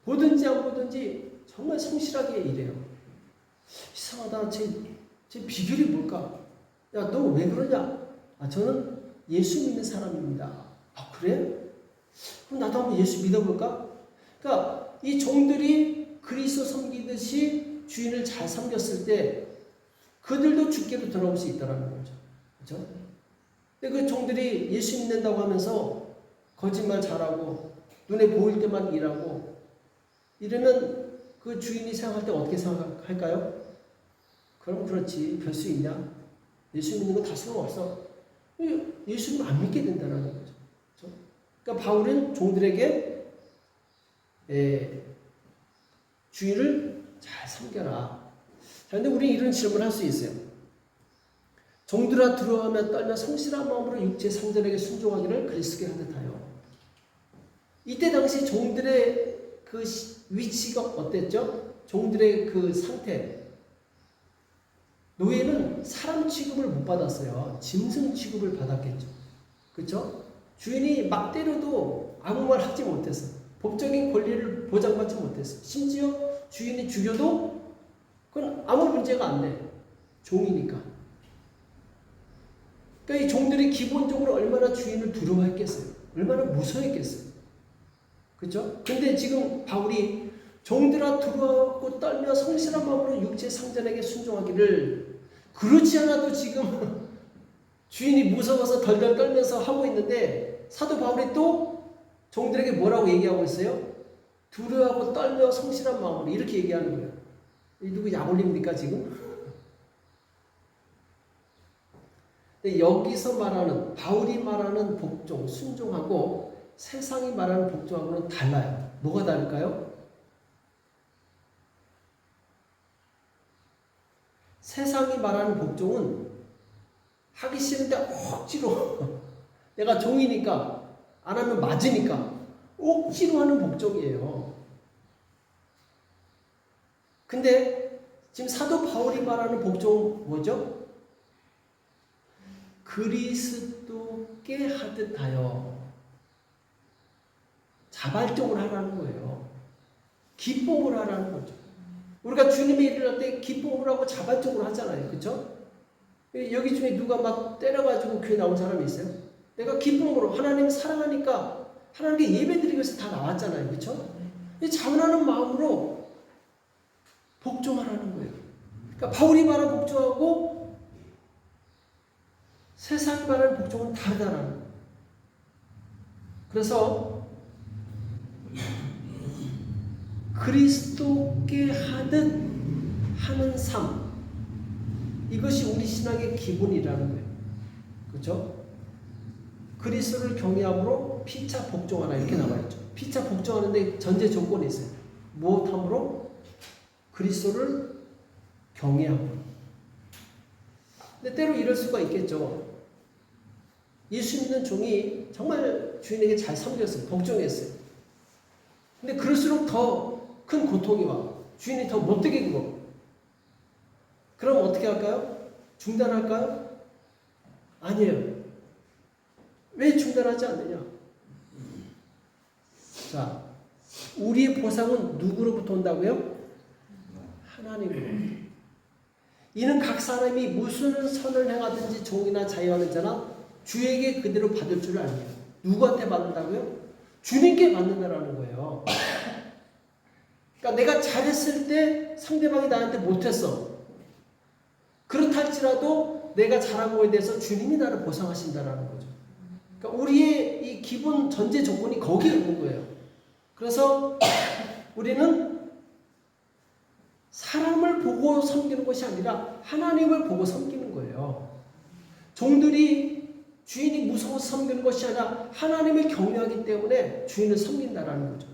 보든지 안 보든지 정말 성실하게 일해요. 이상하다. 제 비결이 뭘까? 야, 너 왜 그러냐? 저는 예수 믿는 사람입니다. 그래? 그럼 나도 한번 예수 믿어볼까? 그러니까 이 종들이 그리스도 섬기듯이 주인을 잘 섬겼을 때 그들도 주께로 돌아올 수 있다는 거죠. 그렇죠? 근데 그 종들이 예수 믿는다고 하면서 거짓말 잘하고 눈에 보일 때만 일하고 이러면 그 주인이 생각할 때 어떻게 생각할까요? 그럼 그렇지. 별 수 있냐? 예수 믿는 거 다 소용없어. 예수님 안 믿게 된다는 거죠. 그렇죠? 그러니까 바울은 종들에게 주인을 잘 섬겨라. 그런데 우리 이런 질문을 할 수 있어요. 종들아 두려워하며 떨며 성실한 마음으로 육체 상전에게 순종하기를 그리스도께 하듯하여. 이때 당시 종들의 그 위치가 어땠죠? 종들의 그 상태. 노예는 사람 취급을 못 받았어요. 짐승 취급을 받았겠죠. 그렇죠? 주인이 막 때려도 아무 말 하지 못했어. 법적인 권리를 보장받지 못했어. 심지어 주인이 죽여도 그건 아무 문제가 안 돼. 종이니까. 그러니까 이 종들이 기본적으로 얼마나 주인을 두려워했겠어요. 얼마나 무서워했겠어요. 그렇죠? 근데 지금 바울이 종들아 두려워하고 떨며 성실한 마음으로 육체 상전에게 순종하기를 그렇지 않아도 지금 주인이 무서워서 덜덜 떨면서 하고 있는데 사도 바울이 또 종들에게 뭐라고 얘기하고 있어요? 두려워하고 떨며 성실한 마음으로 이렇게 얘기하는 거예요. 이 누구 약 올립니까 지금? 근데 여기서 말하는 바울이 말하는 복종, 순종하고 세상이 말하는 복종하고는 달라요. 뭐가 다를까요? 세상이 말하는 복종은 하기 싫은데 억지로 내가 종이니까 안 하면 맞으니까 억지로 하는 복종이에요. 근데 지금 사도 바울이 말하는 복종은 뭐죠? 그리스도께 하듯 하여 자발적으로 하라는 거예요. 기쁨으로 하라는 거죠. 우리가 주님의 일을 할 때 기쁨으로 하고 자발적으로 하잖아요. 그렇죠? 여기 중에 누가 막 때려가지고 교회 나온 사람이 있어요? 내가 기쁨으로 하나님 사랑하니까 하나님께 예배드리기 위해서 다 나왔잖아요. 그렇죠? 자원하는 마음으로 복종하라는 거예요. 그러니까 바울이 말하는 복종하고 세상이 말하는 복종은 다르다라는 거예요. 그래서 그리스도께 하듯 하는 삶, 이것이 우리 신앙의 기본이라는 거예요. 그렇죠? 그리스도를 경외함으로 피차 복종하라 이렇게 나와 있죠. 피차 복종하는데 전제 조건이 있어요. 무엇함으로? 그리스도를 경외함으로. 근데 때로 이럴 수가 있겠죠. 예수 믿는 종이 정말 주인에게 잘 섬겼어요. 복종했어요. 근데 그럴수록 더 큰 고통이 와. 주인이 더 못되게 굴어. 그럼 어떻게 할까요? 중단할까요? 아니에요. 왜 중단하지 않느냐? 자, 우리의 보상은 누구로부터 온다고요? 하나님으로부터. 이는 각 사람이 무슨 선을 행하든지 종이나 자유하는 자나 주에게 그대로 받을 줄 알며. 누구한테 받는다고요? 주님께 받는다라는 거예요. 그러니까 내가 잘했을 때 상대방이 나한테 못했어. 그렇다 할지라도 내가 잘한 거에 대해서 주님이 나를 보상하신다라는 거죠. 그러니까 우리의 이 기본 전제 조건이 거기에 있는 거예요. 그래서 우리는 사람을 보고 섬기는 것이 아니라 하나님을 보고 섬기는 거예요. 종들이 주인이 무서워서 섬기는 것이 아니라 하나님을 경외하기 때문에 주인을 섬긴다라는 거죠.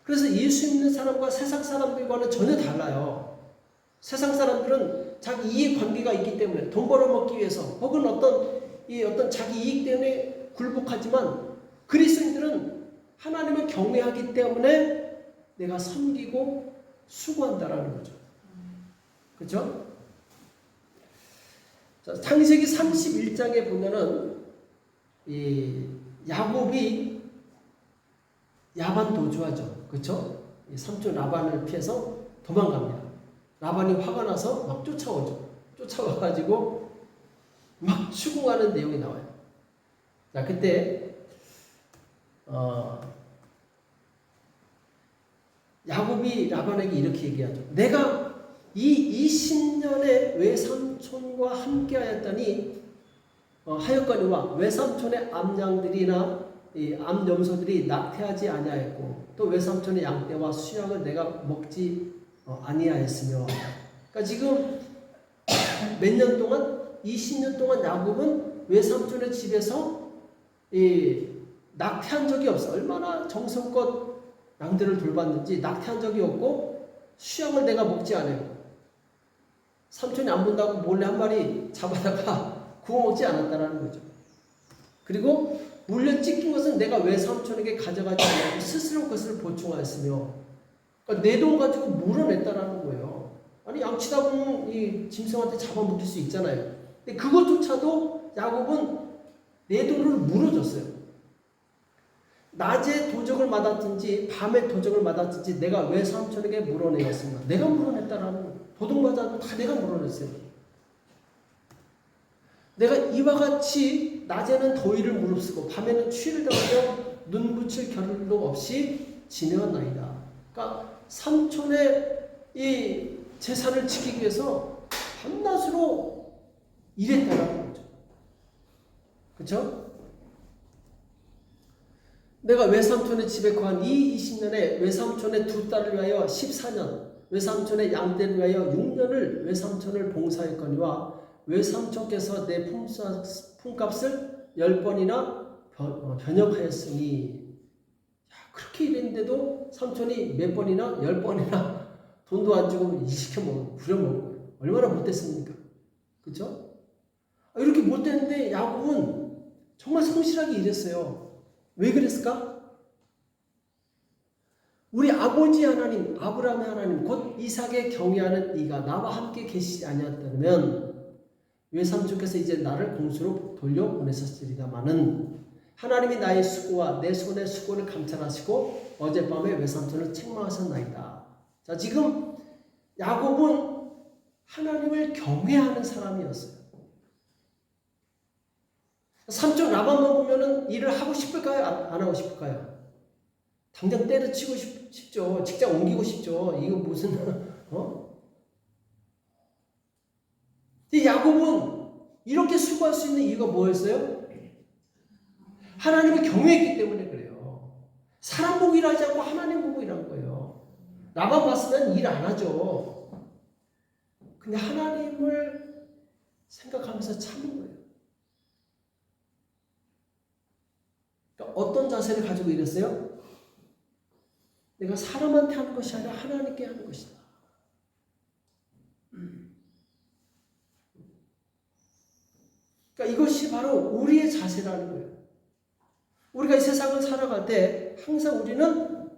그래서 예수 믿는 사람과 세상 사람들과는 전혀 달라요. 세상 사람들은 자기 이익 관계가 있기 때문에 돈 벌어먹기 위해서 혹은 어떤 자기 이익 때문에 굴복하지만 그리스도인들은 하나님을 경외하기 때문에 내가 섬기고 수고한다라는 거죠. 그렇죠? 자, 창세기 31장에 보면은 이 야곱이 야반 도주하죠. 그렇죠? 삼촌 라반을 피해서 도망갑니다. 라반이 화가 나서 막 쫓아오죠. 쫓아와가지고 막 추궁하는 내용이 나와요. 자, 그때 야곱이 라반에게 이렇게 얘기하죠. 내가 이 20년의 외삼촌과 함께하였더니 하였거니와 외삼촌의 암양들이나 이 암염소들이 낙태하지 아니하였고 또 외삼촌의 양떼와 수양을 내가 먹지 아니하였으며. 그러니까 지금 몇 년 동안 20년 동안 야곱은 외삼촌의 집에서 낙태한 적이 없어. 얼마나 정성껏 양들을 돌봤는지 낙태한 적이 없고 수양을 내가 먹지 않아요. 삼촌이 안 본다고 몰래 한 마리 잡아다가 구워 먹지 않았다라는 거죠. 그리고 물려 찢긴 것은 내가 외삼촌에게 가져가지 않고 스스로 그것을 보충하였으며. 그러니까 내 돈 가지고 물어냈다라는 거예요. 아니 양치다 보면 이 짐승한테 잡아먹힐 수 있잖아요. 근데 그것조차도 야곱은 내 돈을 물어줬어요. 낮에 도적을 맞았든지 밤에 도적을 맞았든지 내가 외삼촌에게 물어내었습니다. 내가 물어냈다라는 거예요. 도둑맞지 않고 다 내가 물어냈어요. 내가 이와 같이 낮에는 더위를 무릅쓰고 밤에는 추위를 당하며 눈 붙일 겨를도 없이 지내었나이다. 그러니까 삼촌의 이 재산을 지키기 위해서 밤낮으로 일했다라는 거죠. 그렇죠? 내가 외삼촌의 집에 거한 이 20년에 외삼촌의 두 딸을 위하여 14년, 외삼촌의 양떼를 위하여 6년을 외삼촌을 봉사했거니와 외삼촌께서 내 품값을 10번이나 변역하였으니. 그렇게 일했는데도 삼촌이 몇 번이나 10번이나 돈도 안 주고 일시켜 먹고 부려먹은 거예요. 얼마나 못됐습니까? 그렇죠? 이렇게 못됐는데 야곱은 정말 성실하게 일했어요. 왜 그랬을까? 우리 아버지 하나님, 아브라함의 하나님, 곧 이삭의 경외하는 이가 나와 함께 계시지 아니었다면 외삼촌께서 이제 나를 공수로 돌려보내셨으리다마는 하나님이 나의 수고와 내 손의 수고를 감찰하시고 어젯밤에 외삼촌을 책망하셨나이다. 자, 지금 야곱은 하나님을 경외하는 사람이었어요. 삼촌 라반만 보면은 일을 하고 싶을까요? 안 하고 싶을까요? 당장 때려치고 싶죠. 직장 옮기고 싶죠. 이거 무슨 이 야곱은 이렇게 수고할 수 있는 이유가 뭐였어요? 하나님을 경외했기 때문에 그래요. 사람 보고 일하지 않고 하나님 보고 일한 거예요. 라반 봤으면 일 안 하죠. 근데 하나님을 생각하면서 참는 거예요. 그러니까 어떤 자세를 가지고 일했어요? 내가 사람한테 하는 것이 아니라 하나님께 하는 것이다. 그러니까 이것이 바로 우리의 자세라는 거예요. 우리가 이 세상을 살아갈 때 항상 우리는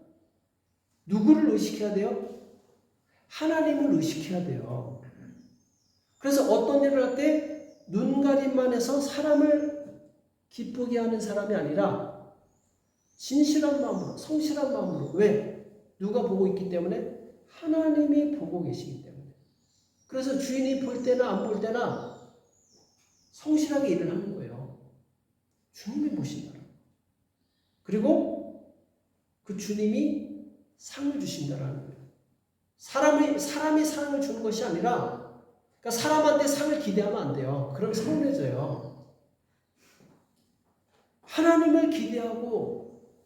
누구를 의식해야 돼요? 하나님을 의식해야 돼요. 그래서 어떤 일을 할 때 눈가림만 해서 사람을 기쁘게 하는 사람이 아니라 진실한 마음으로, 성실한 마음으로. 왜? 누가 보고 있기 때문에? 하나님이 보고 계시기 때문에. 그래서 주인이 볼 때나 안 볼 때나 성실하게 일을 하는 거예요. 주님이 보신다. 그리고 그 주님이 상을 주신다라는 거예요. 사람이 상을 주는 것이 아니라, 그러니까 사람한테 상을 기대하면 안 돼요. 그럼 서운해져요. 하나님을 기대하고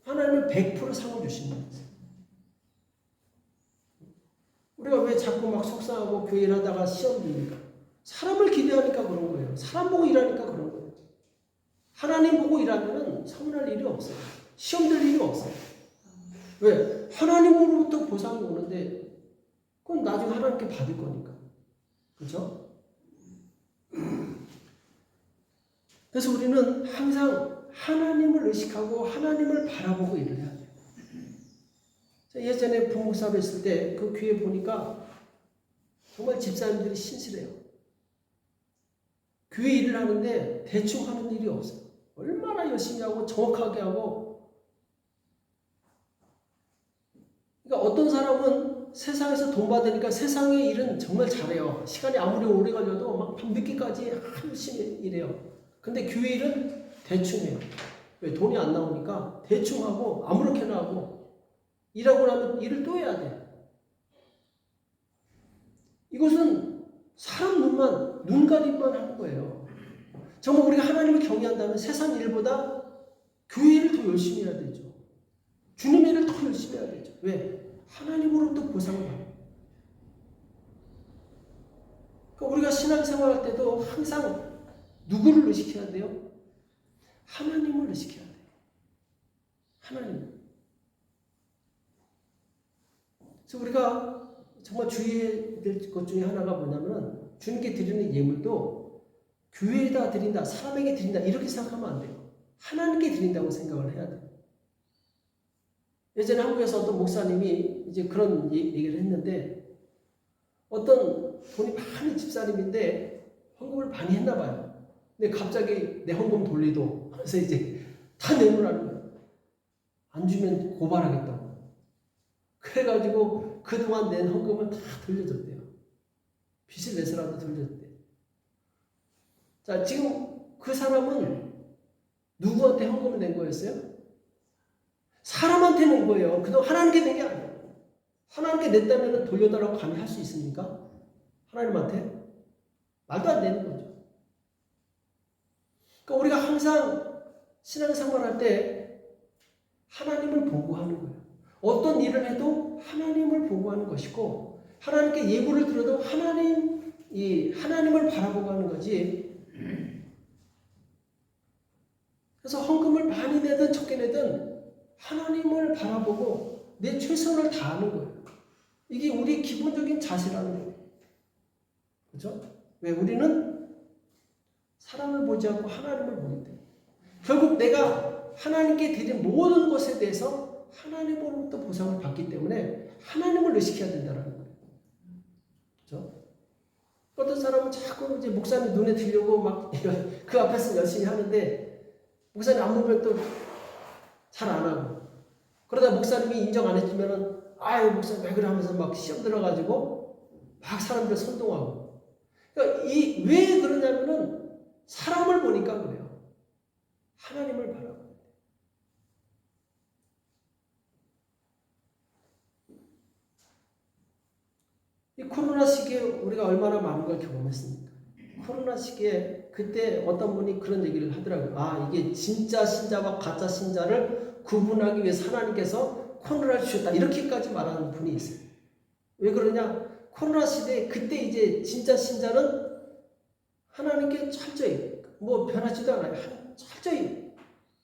하나님은 100% 상을 주시는 거예요. 우리가 왜 자꾸 막 속상하고 교회 일하다가 시험 듭니까? 사람을 기대하니까 그런 거예요. 사람 보고 일하니까 그런 거예요. 하나님 보고 일하면 서운할 일이 없어요. 시험 들 일이 없어요. 왜? 하나님으로부터 보상이 오는데 그건 나중에 하나님께 받을 거니까. 그렇죠? 그래서 우리는 항상 하나님을 의식하고 하나님을 바라보고 일을 해야 돼요. 예전에 부목사업 했을 때 그 교회 보니까 정말 집사님들이 신실해요. 교회 일을 하는데 대충 하는 일이 없어요. 얼마나 열심히 하고 정확하게 하고. 그러니까 어떤 사람은 세상에서 돈 받으니까 세상의 일은 정말 잘해요. 시간이 아무리 오래 걸려도 막 밤늦게까지 열심히 일해요. 근데 교회 일은 대충 해요. 왜? 돈이 안 나오니까 대충 하고 아무렇게나 하고 일하고 나면 일을 또 해야 돼. 이것은 사람 눈가림만 하는 거예요. 정말 우리가 하나님을 경외한다면 세상 일보다 교회 일을 더 열심히 해야 되죠. 주님의 일을 더 열심히 해야 되죠. 왜? 하나님으로부터 보상을 받아요. 그러니까 우리가 신앙생활 할 때도 항상 누구를 의식해야 돼요? 하나님을 의식해야 돼요. 하나님. 그래서 우리가 정말 주의해야 될 것 중에 하나가 뭐냐면 주님께 드리는 예물도 교회에다 드린다, 사람에게 드린다 이렇게 생각하면 안 돼요. 하나님께 드린다고 생각을 해야 돼요. 예전에 한국에서 어떤 목사님이 이제 그런 얘기를 했는데 어떤 돈이 많은 집사님인데 헌금을 많이 했나 봐요. 근데 갑자기 내 헌금 돌리도 그래서 이제 다 내놓으라는 거예요. 안 주면 고발하겠다고. 그래가지고 그동안 낸 헌금을 다 돌려줬대요. 빚을 내서라도 돌려줬대요. 자, 지금 그 사람은 누구한테 헌금을 낸 거였어요? 사람한테 낸 거예요. 그동안 하나님께 낸 게 아니에요. 하나님께 냈다면 돌려달라고 감히 할 수 있습니까? 하나님한테? 말도 안 되는 거죠. 그러니까 우리가 항상 신앙생활 할 때 하나님을 보고 하는 거예요. 어떤 일을 해도 하나님을 보고 하는 것이고 하나님께 예물을 드려도 하나님을 바라보고 하는 거지. 그래서 헌금을 많이 내든 적게 내든 하나님을 바라보고 내 최선을 다하는 거예요. 이게 우리 기본적인 자세라는 거예요. 그렇죠? 왜? 우리는 사람을 보지 않고 하나님을 보기 때문에. 결국 내가 하나님께 드린 모든 것에 대해서 하나님으로부터 보상을 받기 때문에 하나님을 의식해야 된다는 거예요. 그렇죠? 어떤 사람은 자꾸 이제 목사님 눈에 들려고 막 그 앞에서 열심히 하는데 목사님 안 보면 또 잘 안 하고 그러다 목사님이 인정 안 해주면은 아유 목사님 왜 그래 하면서 막 시험 들어가지고 막 사람들 선동하고 그러니까 이 왜 그러냐면은 사람을 보니까 그래요. 하나님을 바라고. 이 코로나 시기에 우리가 얼마나 많은 걸 경험했습니까? 코로나 시기에 그때 어떤 분이 그런 얘기를 하더라고요. 아, 이게 진짜 신자와 가짜 신자를 구분하기 위해서 하나님께서 코로나를 주셨다. 이렇게까지 말하는 분이 있어요. 왜 그러냐? 코로나 시대에 그때 이제 진짜 신자는 하나님께 철저히 뭐 변하지도 않아요. 철저히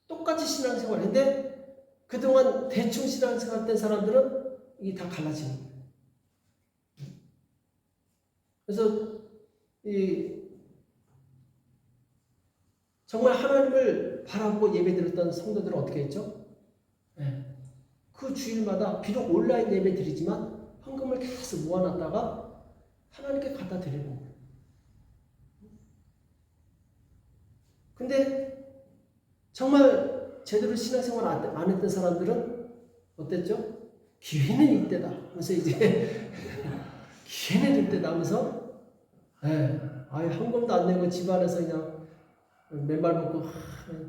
똑같이 신앙생활 했는데 그동안 대충 신앙생활 했던 사람들은 이게 다 갈라지는 거예요. 그래서 정말 하나님을 바라보고 예배드렸던 성도들은 어떻게 했죠? 네. 그 주일마다 비록 온라인 예배 드리지만 헌금을 계속 모아놨다가 하나님께 갖다 드리는 거예요. 근데 정말 제대로 신앙생활 안 했던 사람들은 어땠죠? 기회는 이때다 하면서 이제 기회는 이때다 하면서 아예 헌금도 안 내고 집안에서 그냥 맨발 벗고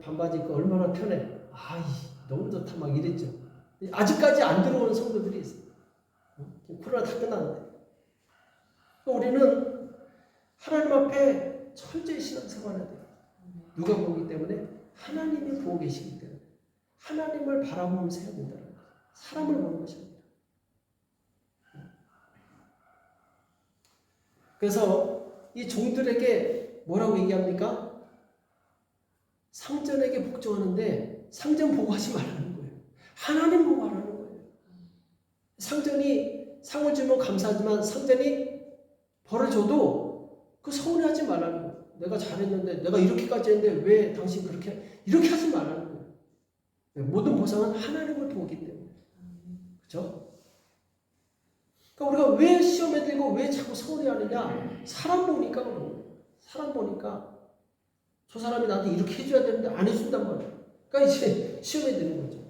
반바지 입고 얼마나 편해. 아이 너무 좋다 막 이랬죠. 아직까지 안 들어오는 성도들이 있어요. 코로나 다 끝났는데. 우리는 하나님 앞에 철저히 신앙생활해야 돼요. 누가 보기 때문에 하나님이 보고 계시기 때문에 하나님을 바라보면서 해야 된다는 거예요. 사람을 보는 것이 아니라. 그래서 이 종들에게 뭐라고 얘기합니까? 상전에게 복종하는데 상전 보고 하지 말라는 거예요. 하나님 보고 하라는 거예요. 상전이 상을 주면 감사하지만 상전이 벌을 줘도 그 서운해하지 말라는 거예요. 내가 잘했는데 내가 이렇게까지 했는데 왜 당신 그렇게 이렇게 하지 말라는 거예요. 모든 보상은 하나님을 보기 때문에. 그렇죠? 그러니까 우리가 왜 시험에 들고 왜 자꾸 서운해하느냐? 사람 보니까 그런 거예요. 사람 보니까 저 사람이 나한테 이렇게 해줘야 되는데 안 해준단 말이에요. 그러니까 이제 시험에 드는 거죠.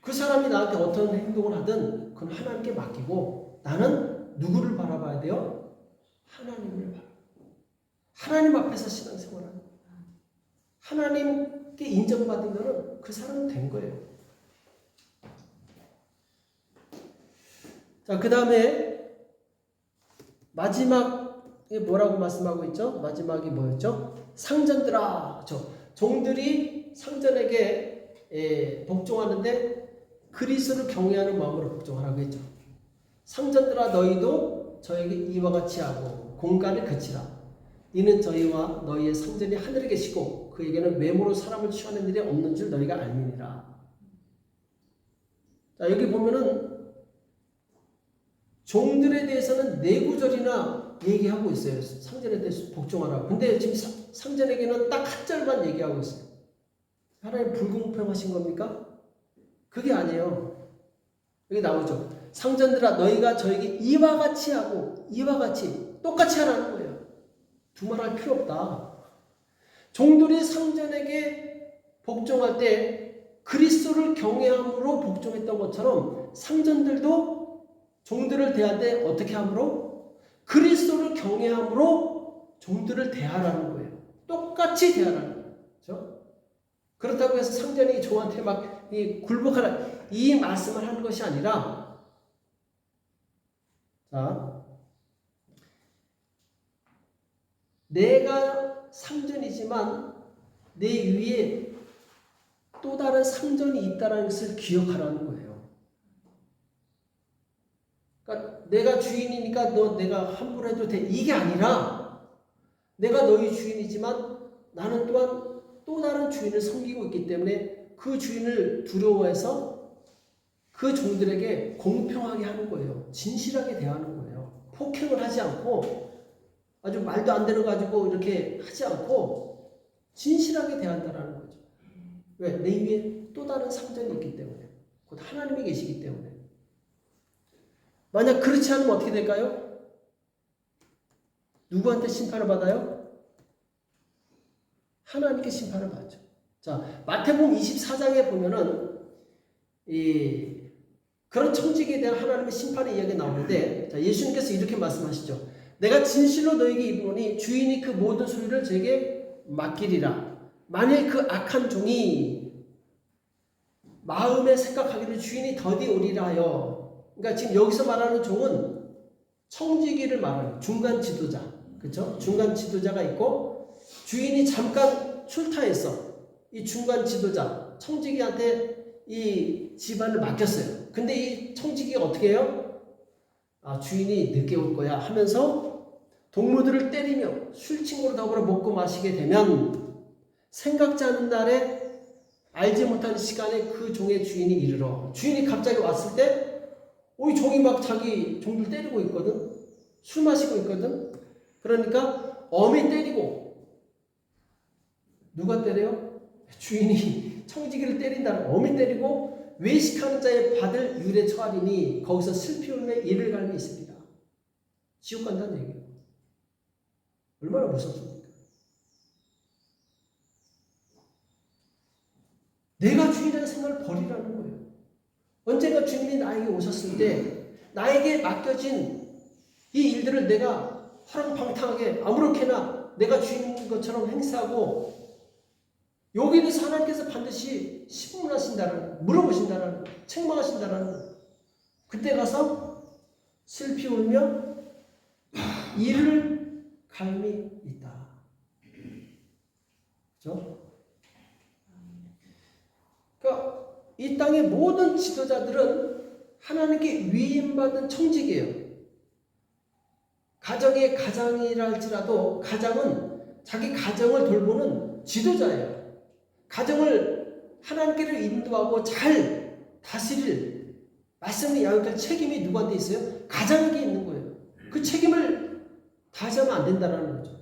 그 사람이 나한테 어떤 행동을 하든 그건 하나님께 맡기고 나는 누구를 바라봐야 돼요? 하나님을 바라봐요. 하나님 앞에서 신앙생활하는 거예요. 하나님께 인정받으면 그 사람은 된 거예요. 자, 그 다음에 마지막에 뭐라고 말씀하고 있죠? 마지막이 뭐였죠? 상전들아. 종들이 상전에게 복종하는데 그리스도를 경외하는 마음으로 복종하라고 했죠. 상전들아 너희도 저에게 이와 같이 하고 공간을 그치라. 이는 저희와 너희의 상전이 하늘에 계시고 그에게는 외모로 사람을 취하는 일이 없는 줄 너희가 알미니라. 자, 여기 보면은 종들에 대해서는 4구절이나 얘기하고 있어요. 상전에 대해서 복종하라고. 근데 지금 상전에게는 딱 한 절만 얘기하고 있어요. 하나님 불공평하신 겁니까? 그게 아니에요. 여기 나오죠. 상전들아 너희가 저에게 이와 같이 하고 이와 같이 똑같이 하라는 거예요. 두말할 필요 없다. 종들이 상전에게 복종할 때 그리스도를 경외함으로 복종했던 것처럼 상전들도 종들을 대할 때 어떻게 함으로? 그리스도를 경외함으로 종들을 대하라는 거예요. 똑같이 대하라는 거예요. 그렇죠? 그렇다고 해서 상전이 종한테 막 굴복하라 이 말씀을 하는 것이 아니라 자 내가 상전이지만 내 위에 또 다른 상전이 있다는 것을 기억하라는 거예요. 그러니까 내가 주인이니까 내가 함부로 해도 돼. 이게 아니라 내가 너희 주인이지만 나는 또한 또 다른 주인을 섬기고 있기 때문에 그 주인을 두려워해서 그 종들에게 공평하게 하는 거예요. 진실하게 대하는 거예요. 폭행을 하지 않고 아주 말도 안 되는 거 가지고 이렇게 하지 않고 진실하게 대한다라는 거죠. 왜? 내 위에 또 다른 상전이 있기 때문에. 곧 하나님이 계시기 때문에. 만약 그렇지 않으면 어떻게 될까요? 누구한테 심판을 받아요? 하나님께 심판을 받죠. 자, 마태복음 24장에 보면은 그런 청지기에 대한 하나님의 심판의 이야기가 나오는데, 자, 예수님께서 이렇게 말씀하시죠. 내가 진실로 너에게 이르노니 주인이 그 모든 소유를 제게 맡기리라. 만일 그 악한 종이 마음에 생각하기를 주인이 더디 오리라 하여. 그러니까 지금 여기서 말하는 종은 청지기를 말하는 중간 지도자. 그렇죠? 중간 지도자가 있고 주인이 잠깐 출타해서 이 중간 지도자 청지기한테 이 집안을 맡겼어요. 근데 이 청지기가 어떻게 해요? 아, 주인이 늦게 올 거야 하면서 동무들을 때리며 술 친구로 더불어 먹고 마시게 되면 생각지 않은 날에 알지 못한 시간에 그 종의 주인이 이르러. 주인이 갑자기 왔을 때 이 종이 막 자기 종들 때리고 있거든. 술 마시고 있거든. 그러니까 엄히 때리고. 누가 때려요? 주인이 청지기를 때린다는 엄히 때리고 외식하는 자의 받을 유래 처하리니 거기서 슬피 울며 이를 갈미 있습니다. 지옥 간다는 얘기예요. 얼마나 무섭습니까? 내가 주인이라는 생각을 버리라는 거예요. 언젠가 주님이 나에게 오셨을 때 나에게 맡겨진 이 일들을 내가 허랑방탕하게 아무렇게나 내가 주인인 것처럼 행사하고 여기에 대해서 하나님께서 반드시 심문하신다는, 물어보신다는, 책망하신다는, 그때 가서 슬피 울며 이를 갈미 있다. 그렇죠? 그러니까 이 땅의 모든 지도자들은 하나님께 위임받은 청직이에요. 가정의 가장이라 할지라도 가장은 자기 가정을 돌보는 지도자예요. 가정을 하나님께로 인도하고 잘 다스릴 말씀을 양육할 책임이 누구한테 있어요? 가장에게 있는 거예요. 그 책임을 다하지 안 된다는 거죠.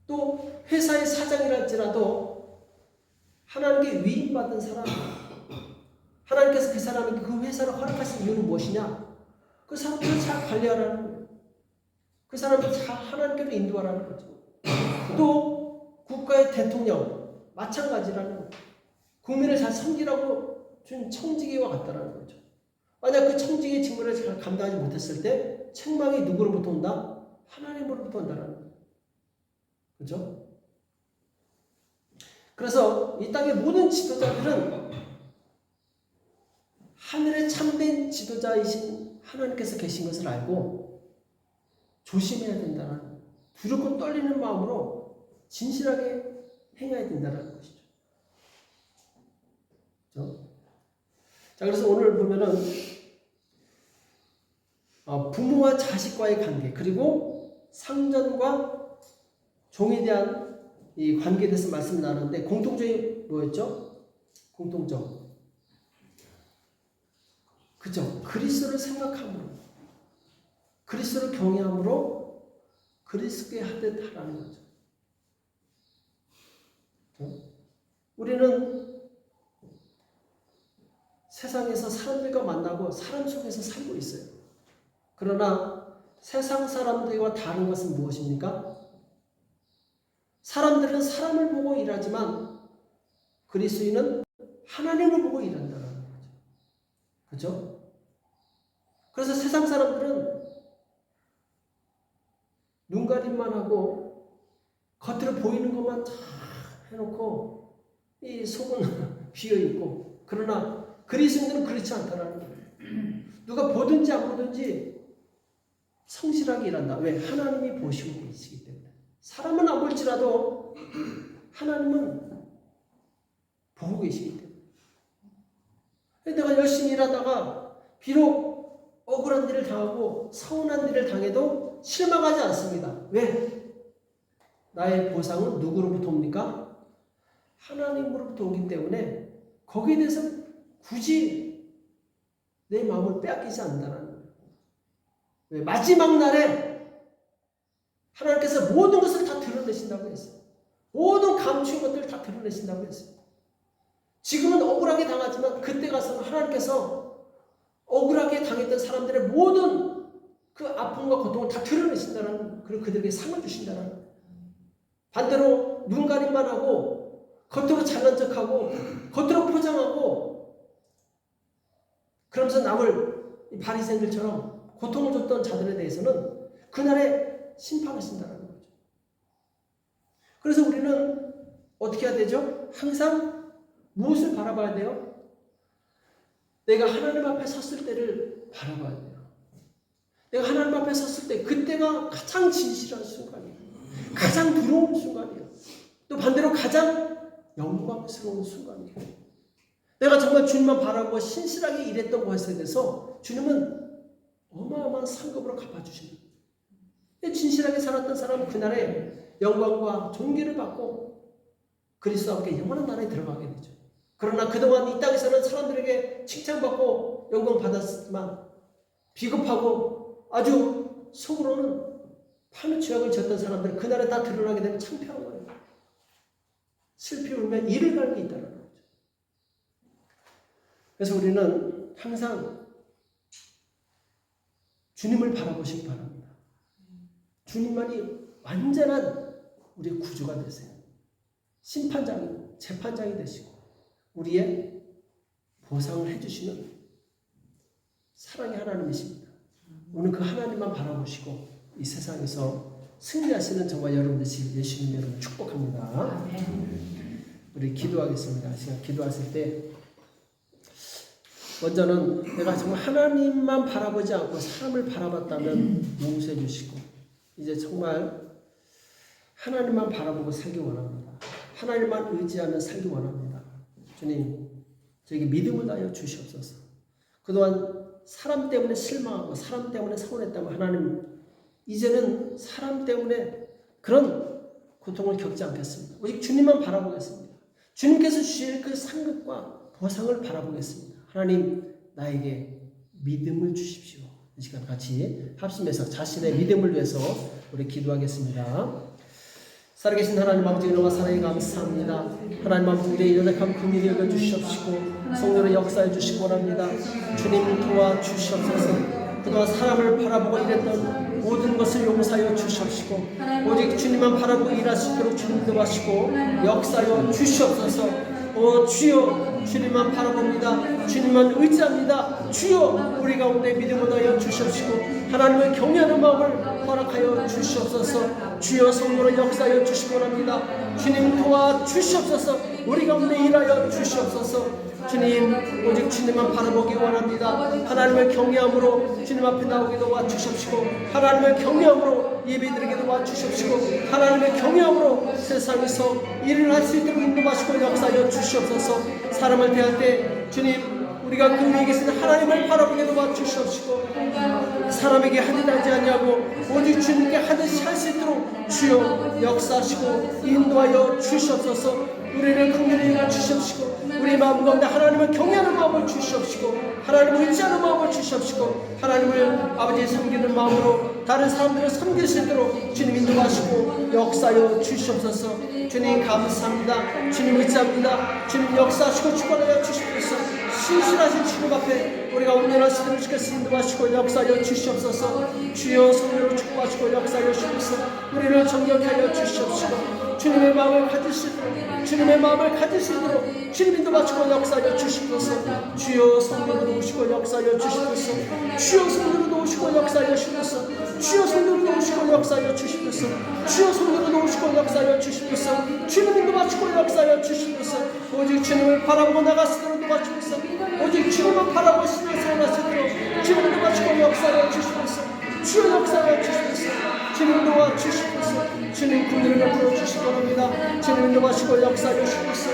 또 회사의 사장이라 할지라도 하나님께 위임받은 사람, 하나님께서 그 사람에게 그 회사를 허락하신 이유는 무엇이냐? 그 사람들을 잘 관리하라는 거예요. 그 사람을 잘 하나님께로 인도하라는 거죠. 또 국가의 대통령 마찬가지라는 거예요. 국민을 잘 섬기라고 준 청지기와 같다라는 거죠. 만약 그 청지기의 직무를 잘 감당하지 못했을 때 책망이 누구로부터 온다? 하나님으로부터 온다라는 거예요. 그렇죠? 그래서 이 땅의 모든 지도자들은 하늘의 참된 지도자이신 하나님께서 계신 것을 알고 조심해야 된다는, 두렵고 떨리는 마음으로 진실하게 행해야 된다는 것이죠. 그렇죠? 자, 그래서 오늘 보면은 부모와 자식과의 관계, 그리고 상전과 종에 대한 이 관계에 대해서 말씀을 나누는데 공통점이 뭐였죠? 공통점. 그죠? 그리스도를 생각함으로, 그리스도를 경외함으로 그리스도께 하듯 하라는 거죠. 그렇죠? 우리는 세상에서 사람들과 만나고 사람 속에서 살고 있어요. 그러나 세상 사람들과 다른 것은 무엇입니까? 사람들은 사람을 보고 일하지만 그리스도인은 하나님을 보고 일한다는 거죠. 그렇죠? 그래서 세상 사람들은 눈가림만 하고 겉으로 보이는 것만 다 해놓고 이 속은 비어있고, 그러나 그리스도인들은 그렇지 않다는 거예요. 누가 보든지 안 보든지 성실하게 일한다. 왜? 하나님이 보시고 계시기 때문에. 사람은 안 볼지라도 하나님은 보고 계시기 때문에. 내가 열심히 일하다가 비록 억울한 일을 당하고 서운한 일을 당해도 실망하지 않습니다. 왜? 나의 보상은 누구로부터 옵니까? 하나님으로부터 오기 때문에 거기에 대해서 굳이 내 마음을 빼앗기지 않는다는 거예요. 왜? 마지막 날에 하나님께서 모든 것을 다 드러내신다고 했어요. 모든 감추인 것들을 다 드러내신다고 했어요. 지금은 억울하게 당하지만 그때 가서는 하나님께서 억울하게 당했던 사람들의 모든 그 아픔과 고통을 다 드러내신다는, 그리고 그들에게 상을 주신다는, 반대로 눈 가림만 하고 겉으로 잘난 척하고 겉으로 포장하고 그러면서 남을 바리새인들처럼 고통을 줬던 자들에 대해서는 그날에 심판하신다는 거죠. 그래서 우리는 어떻게 해야 되죠? 항상 무엇을 바라봐야 돼요? 내가 하나님 앞에 섰을 때를 바라봐야 돼요. 내가 하나님 앞에 섰을 때 그때가 가장 진실한 순간이에요. 가장 두려운 순간이에요. 또 반대로 가장 영광스러운 순간이에요. 내가 정말 주님만 바라고 신실하게 일했던 것에 대해서 주님은 어마어마한 상급으로 갚아주시는 거예요. 진실하게 살았던 사람은 그날에 영광과 존귀를 받고 그리스도와 함께 영원한 나라에 들어가게 되죠. 그러나 그동안 이 땅에서는 사람들에게 칭찬받고 영광 받았지만 비겁하고 아주 속으로는 파는 죄악을 졌던 사람들은 그날에 다 드러나게 되면 창피한 거예요. 슬피 울면 이를 갈게 있다는 거죠. 그래서 우리는 항상 주님을 바라보시기 바랍니다. 주님만이 완전한 우리의 구주가 되세요. 심판장이, 재판장이 되시고 우리의 보상을 해주시는 사랑의 하나님이십니다. 오늘 그 하나님만 바라보시고 이 세상에서 승리하시는 정말 여러분들 예수님 여러분 축복합니다. 우리 기도하겠습니다. 시간 기도하실 때 먼저는 내가 정말 하나님만 바라보지 않고 사람을 바라봤다면 용서해 주시고 이제 정말 하나님만 바라보고 살기 원합니다. 하나님만 의지하며 살기 원합니다. 주님, 저에게 믿음을 다하여 주시옵소서. 그동안 사람 때문에 실망하고 사람 때문에 서운했다면 하나님, 이제는 사람 때문에 그런 고통을 겪지 않겠습니다. 오직 주님만 바라보겠습니다. 주님께서 주실 그 상급과 보상을 바라보겠습니다. 하나님, 나에게 믿음을 주십시오. 이 시간 같이 합심해서 자신의 믿음을 위해서 우리 기도하겠습니다. 살아계신 하나님 아버지, 은혜와 사랑에 감사합니다. 하나님 아버지, 우리의 연약한 긍휼히 여겨 주시옵시고 성령의 역사해 주시기 원합니다. 주님 도와주시옵소서. 그동안 사람을 바라보고 일했던 모든 것을 용서하여 주시옵시고 오직 주님만 바라보고 일할 수 있도록 주님 도와주시고 역사하여 주시옵소서. 오 주여, 주님만 바라봅니다. 주님만 의지합니다. 주여, 우리 가운데 믿음을 하여 주시옵시고 하나님을 경외하는 마음을 허락하여 주시옵소서. 주여, 성령으로 역사하여 주시기 원합니다. 주님 도와주시옵소서. 우리 가운데 일하여 주시옵소서. 주님, 오직 주님만 바라보기 원합니다. 하나님을 경외함으로 주님 앞에 나오게 도와주시옵시고 하나님을 경외함으로 예배드리게 도와주시옵시고 하나님의 경외함으로 세상에서 일을 할 수 있도록 인도하시고 역사하여 주시옵소서. 사람을 대할 때 주님, 우리가 그 위에 계신 하나님을 바라보게 도와주시옵시고 사람에게 하듯 하지 아니하고 오직 주님께 하듯이 할 수 있도록 주여 역사하시고 인도하여 주시옵소서. 우리를 긍휼히 여겨 주시옵시고 우리 마음 가운데 하나님을 경외하는 마음을 주시옵시고 하나님을 의지하는 마음을 주시옵시고 하나님을 아버지 섬기는 마음으로 다른 사람들을 섬길 수 있도록 주님 인도하시고 역사하여 주시옵소서. 주님 감사합니다. 주님 의지합니다. 주님 역사하시고 축원하여 주시옵소서. 신실하신 주님 앞에 우리가 온전한 시대를 주께서 인도하시고 역사하여 주시옵소서. 주여, 성령으로 축복하시고 역사하여 주시옵소서. 우리를 정결하여 주시옵시고 주님의 마음을 가질 수 있도록 주님의 마음을 가질 수 있도록 주님 인도하시고 역사하여 주시옵소서. 주여, 성령으로 오시고 역사하여 주시옵소서. 주여, 성령으로 오시고 역사하여 주시옵소서. 주여, 성령으로 오시고 역사하여 주시옵소서. 주여, 성령으로 오시고 역사하여 주시옵소서. 주님 인도하시고 역사하여 주시옵소서. 오직 주님을 바라보고 나가시도록 도와주옵소서. 오직 주님을 바라보고 신앙생활 하시도록 주님 인도하시고 역사하여 주시옵소서. 주여 역사하여 주시옵소서. 주님 도와주시옵소서. 주님 긍휼을 베풀어 주시기 바랍니다. 주님 인도하시고 역사하여 주시옵소서.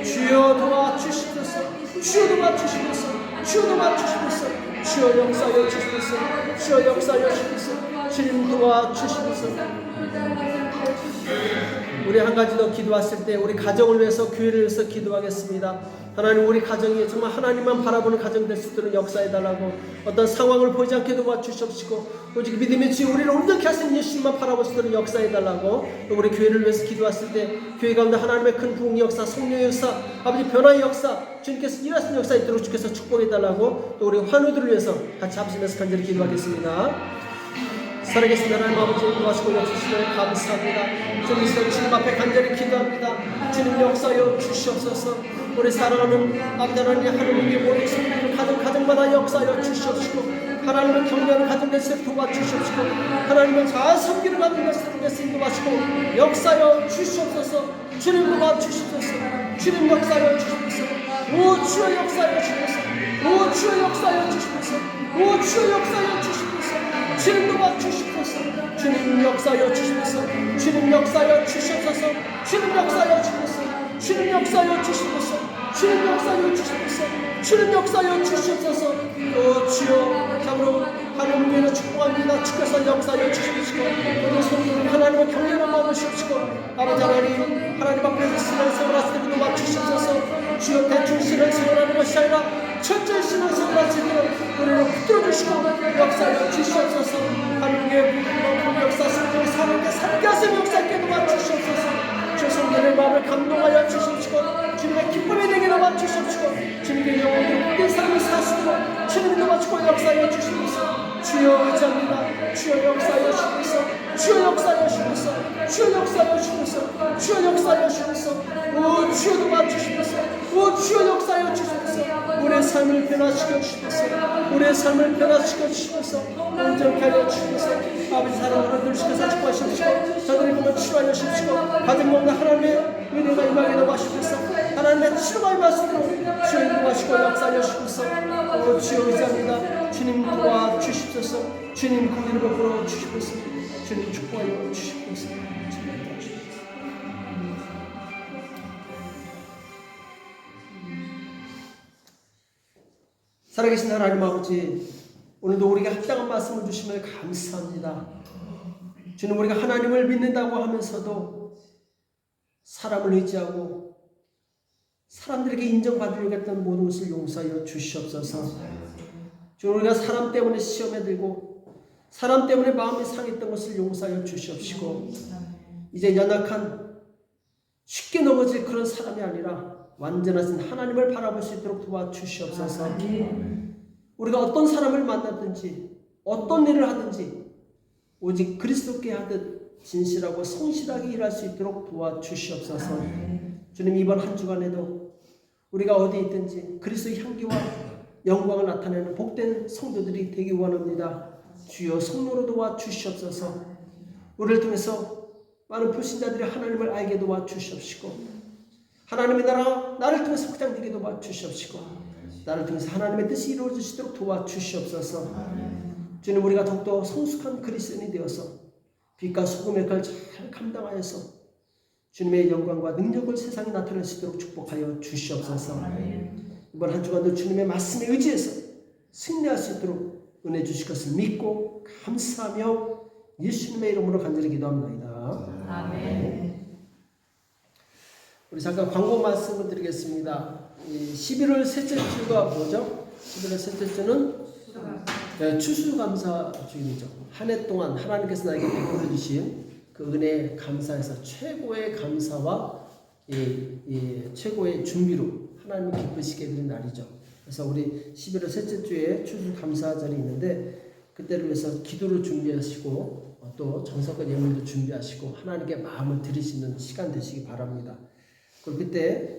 주여 도와주시옵소서. 주여 도와주시옵소서. 주여 도와주시옵소서. 주여 역사하여 주시옵소서. 주여 역사하여 주시옵소서. 주님 도와주시옵소서. 우리 한 가지 더 기도했을 때 우리 가정을 위해서, 교회를 위해서 기도하겠습니다. 하나님, 우리 가정이 정말 하나님만 바라보는 가정 될 수 있도록 역사해달라고, 어떤 상황을 보지 않게 도와주시옵시고, 오직 믿음의 주여 우리를 온전히 하신 예수님만 바라볼 수 있도록 역사해달라고, 또 우리 교회를 위해서 기도했을 때 교회 가운데 하나님의 큰 부흥 역사, 성령의 역사, 아버지 변화의 역사, 주님께서 일하시는 역사 있도록 주께서 축복해달라고, 또 우리 환우들을 위해서 같이 합심해서 간절히 기도하겠습니다. 살아계신 하나님 아버지, 도와주시고 역사시를 감사합니다. 주님, 주님 앞에 간절히 기도합니다. 주님 역사여 주시옵소서. 우리 사랑하는 아버지 하나님의 모든 성도들 가정마다 역사여 주시옵시고, 하나님의 경외하는 가정 될수 도와주시옵시고, 하나님의 잘 섬기는 가정 될수 도와주시고, 역사여 주시옵소서. 주님 도와주시옵소서. 주님 역사여 주시옵소서. 오 주여 역사여 주시옵소서. 오 주여 역사여 주시옵소서. 오 주여 역사여 주시옵소서. 주님 도와주시옵소서. 주님 역사여 주시옵소서. 주님 역사여 주시옵소서. 주님 역사여 주시옵소서. 주님 역사여 주시옵소서. 주님 역사여 주시옵소서. 주님 역사여 주시옵소서. 오 주여, 참으로 하나님을 축복합니다. 주께서 역사여 주시옵시고, 모든 성도들 하나님의 경외를 마음으시옵시고, 아버지 하나님 앞에서 신앙생활 하시는 분도 맞추시옵소서. 주여, 대충 신앙생활하는 것이 아니라 철저히 신앙생활 하시는 우리를 붙들어주시고 역사여 주시옵소서. 하나님의 역사, 성령의 사람께 살게하신 역사께도 맞추시옵소서. 주 성도의 마음을 감동하여 주시옵시고, 주님의 기쁨이 되게 도와주시옵시고, 주님의 영혼으로 내 삶을 사시도록 주님이 도와주고 역사여 주시옵소서. 주여 의지합니다. 주여 역사여 주옵소서. 주여 역사여 주옵소서. 주여 역사여 주옵소서. 주여 역사여 주옵소서. 오 주여 도와주시옵소서. 오 주여 역사여 주옵소서. 우리의 삶을 변화시켜 주시옵소서. 우리의 삶을 변화시켜 주시옵소서. 온전케 하여 주옵소서. 아버지 사랑으로 늘시켜서 축복하시옵시고, 저들의 몸을 치료하여 주시옵시고, 가진 몸과 하나님의 은혜가 임하게 도와주시옵소서. 하나님의 치료가 임하시도록 주여 인도하시고 역사하여 주옵소서. 오 주여 의지합니다. 주님 도와주시옵소서. 주님 그 이름을 부어 주시옵소서. 주님 축복하여 주시옵소서. 살아계신 하나님 아버지, 오늘도 우리가 합당한 말씀을 주시면 감사합니다. 주님, 우리가 하나님을 믿는다고 하면서도 사람을 의지하고 사람들에게 인정받으려고 했던 모든 것을 용서하여 주시옵소서. 주님, 우리가 사람 때문에 시험에 들고 사람 때문에 마음이 상했던 것을 용서하여 주시옵시고, 이제 연약한 쉽게 넘어질 그런 사람이 아니라 완전하신 하나님을 바라볼 수 있도록 도와주시옵소서. 우리가 어떤 사람을 만나든지 어떤 일을 하든지 오직 그리스도께 하듯 진실하고 성실하게 일할 수 있도록 도와주시옵소서. 주님, 이번 한 주간에도 우리가 어디 있든지 그리스도의 향기와 영광을 나타내는 복된 성도들이 되기 원합니다. 주여 성령으로 도와주시옵소서. 우리를 통해서 많은 불신자들이 하나님을 알게 도와주시옵시고, 하나님의 나를 통해서 확장되게 도와주시옵시고, 나를 통해서 하나님의 뜻이 이루어지시도록 도와주시옵소서. 주님, 우리가 더욱더 성숙한 그리스도인이 되어서 빛과 소금의 역할을 잘 감당하여서 주님의 영광과 능력을 세상에 나타낼 수 있도록 축복하여 주시옵소서. 이번 한 주간도 주님의 말씀에 의지해서 승리할 수 있도록 은혜 주실 것을 믿고 감사하며 예수님의 이름으로 간절히 기도합니다. 아멘. 우리 잠깐 광고 말씀을 드리겠습니다. 11월 셋째 주가 뭐죠? 11월 셋째 주는 추수감사 주일이죠. 한 해 동안 하나님께서 나에게 베풀어 주신 그 은혜에 감사해서 최고의 감사와 최고의 준비로 하나님 기쁘시게 되는 날이죠. 그래서 우리 11월 셋째 주에 추수감사절이 있는데, 그때를 위해서 기도를 준비하시고 또 정성과 예물도 준비하시고 하나님께 마음을 드리시는 시간 되시기 바랍니다. 그리고 그때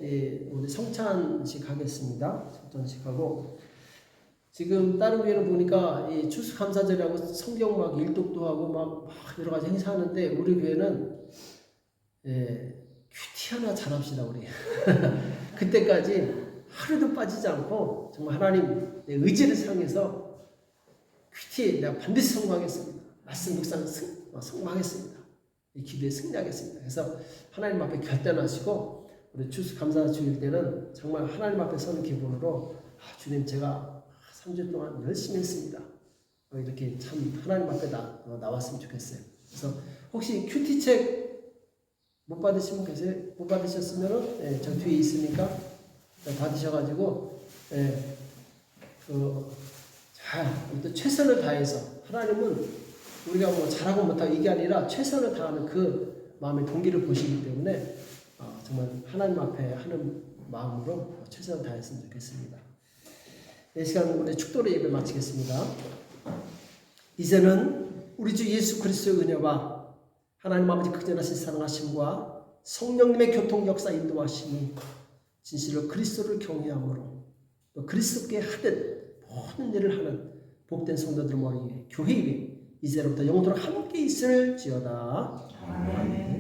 우리 성찬식 하겠습니다. 성찬식 하고, 지금 다른 교회는 보니까 이 추수감사절이라고 성경 막 일독도 하고 막 여러 가지 행사하는데, 우리 교회는 큐티 하나 잘합시다 우리. 그때까지 하루도 빠지지 않고 정말 하나님 의지를 사용해서 큐티 내가 반드시 성공하겠습니다. 말씀 묵상 성공하겠습니다. 이 기도에 승리하겠습니다. 그래서 하나님 앞에 결단하시고, 우리 추수감사 주일 때는 정말 하나님 앞에 서는 기분으로 주님, 제가 3주 동안 열심히 했습니다. 이렇게 참 하나님 앞에 나왔으면 좋겠어요. 그래서 혹시 큐티책 못 받으시면 계세요. 못 받으셨으면은 예, 저 뒤에 있으니까 받으셔가지고 예, 또 최선을 다해서 하나님은 우리가 뭐 잘하고 못하고 이게 아니라 최선을 다하는 그 마음의 동기를 보시기 때문에 정말 하나님 앞에 하는 마음으로 최선을 다했으면 좋겠습니다. 이 시간 우리 축도로 예배 마치겠습니다. 이제는 우리 주 예수 그리스도의 은혜와 하나님 아버지 극진하신 사랑하심과 성령님의 교통 역사 인도하심이 진실로 그리스도를 경외함으로 또 그리스도께 하듯 모든 일을 하는 복된 성도들 모두 교회 이제로부터 영원토록 함께 있을지어다. 아멘.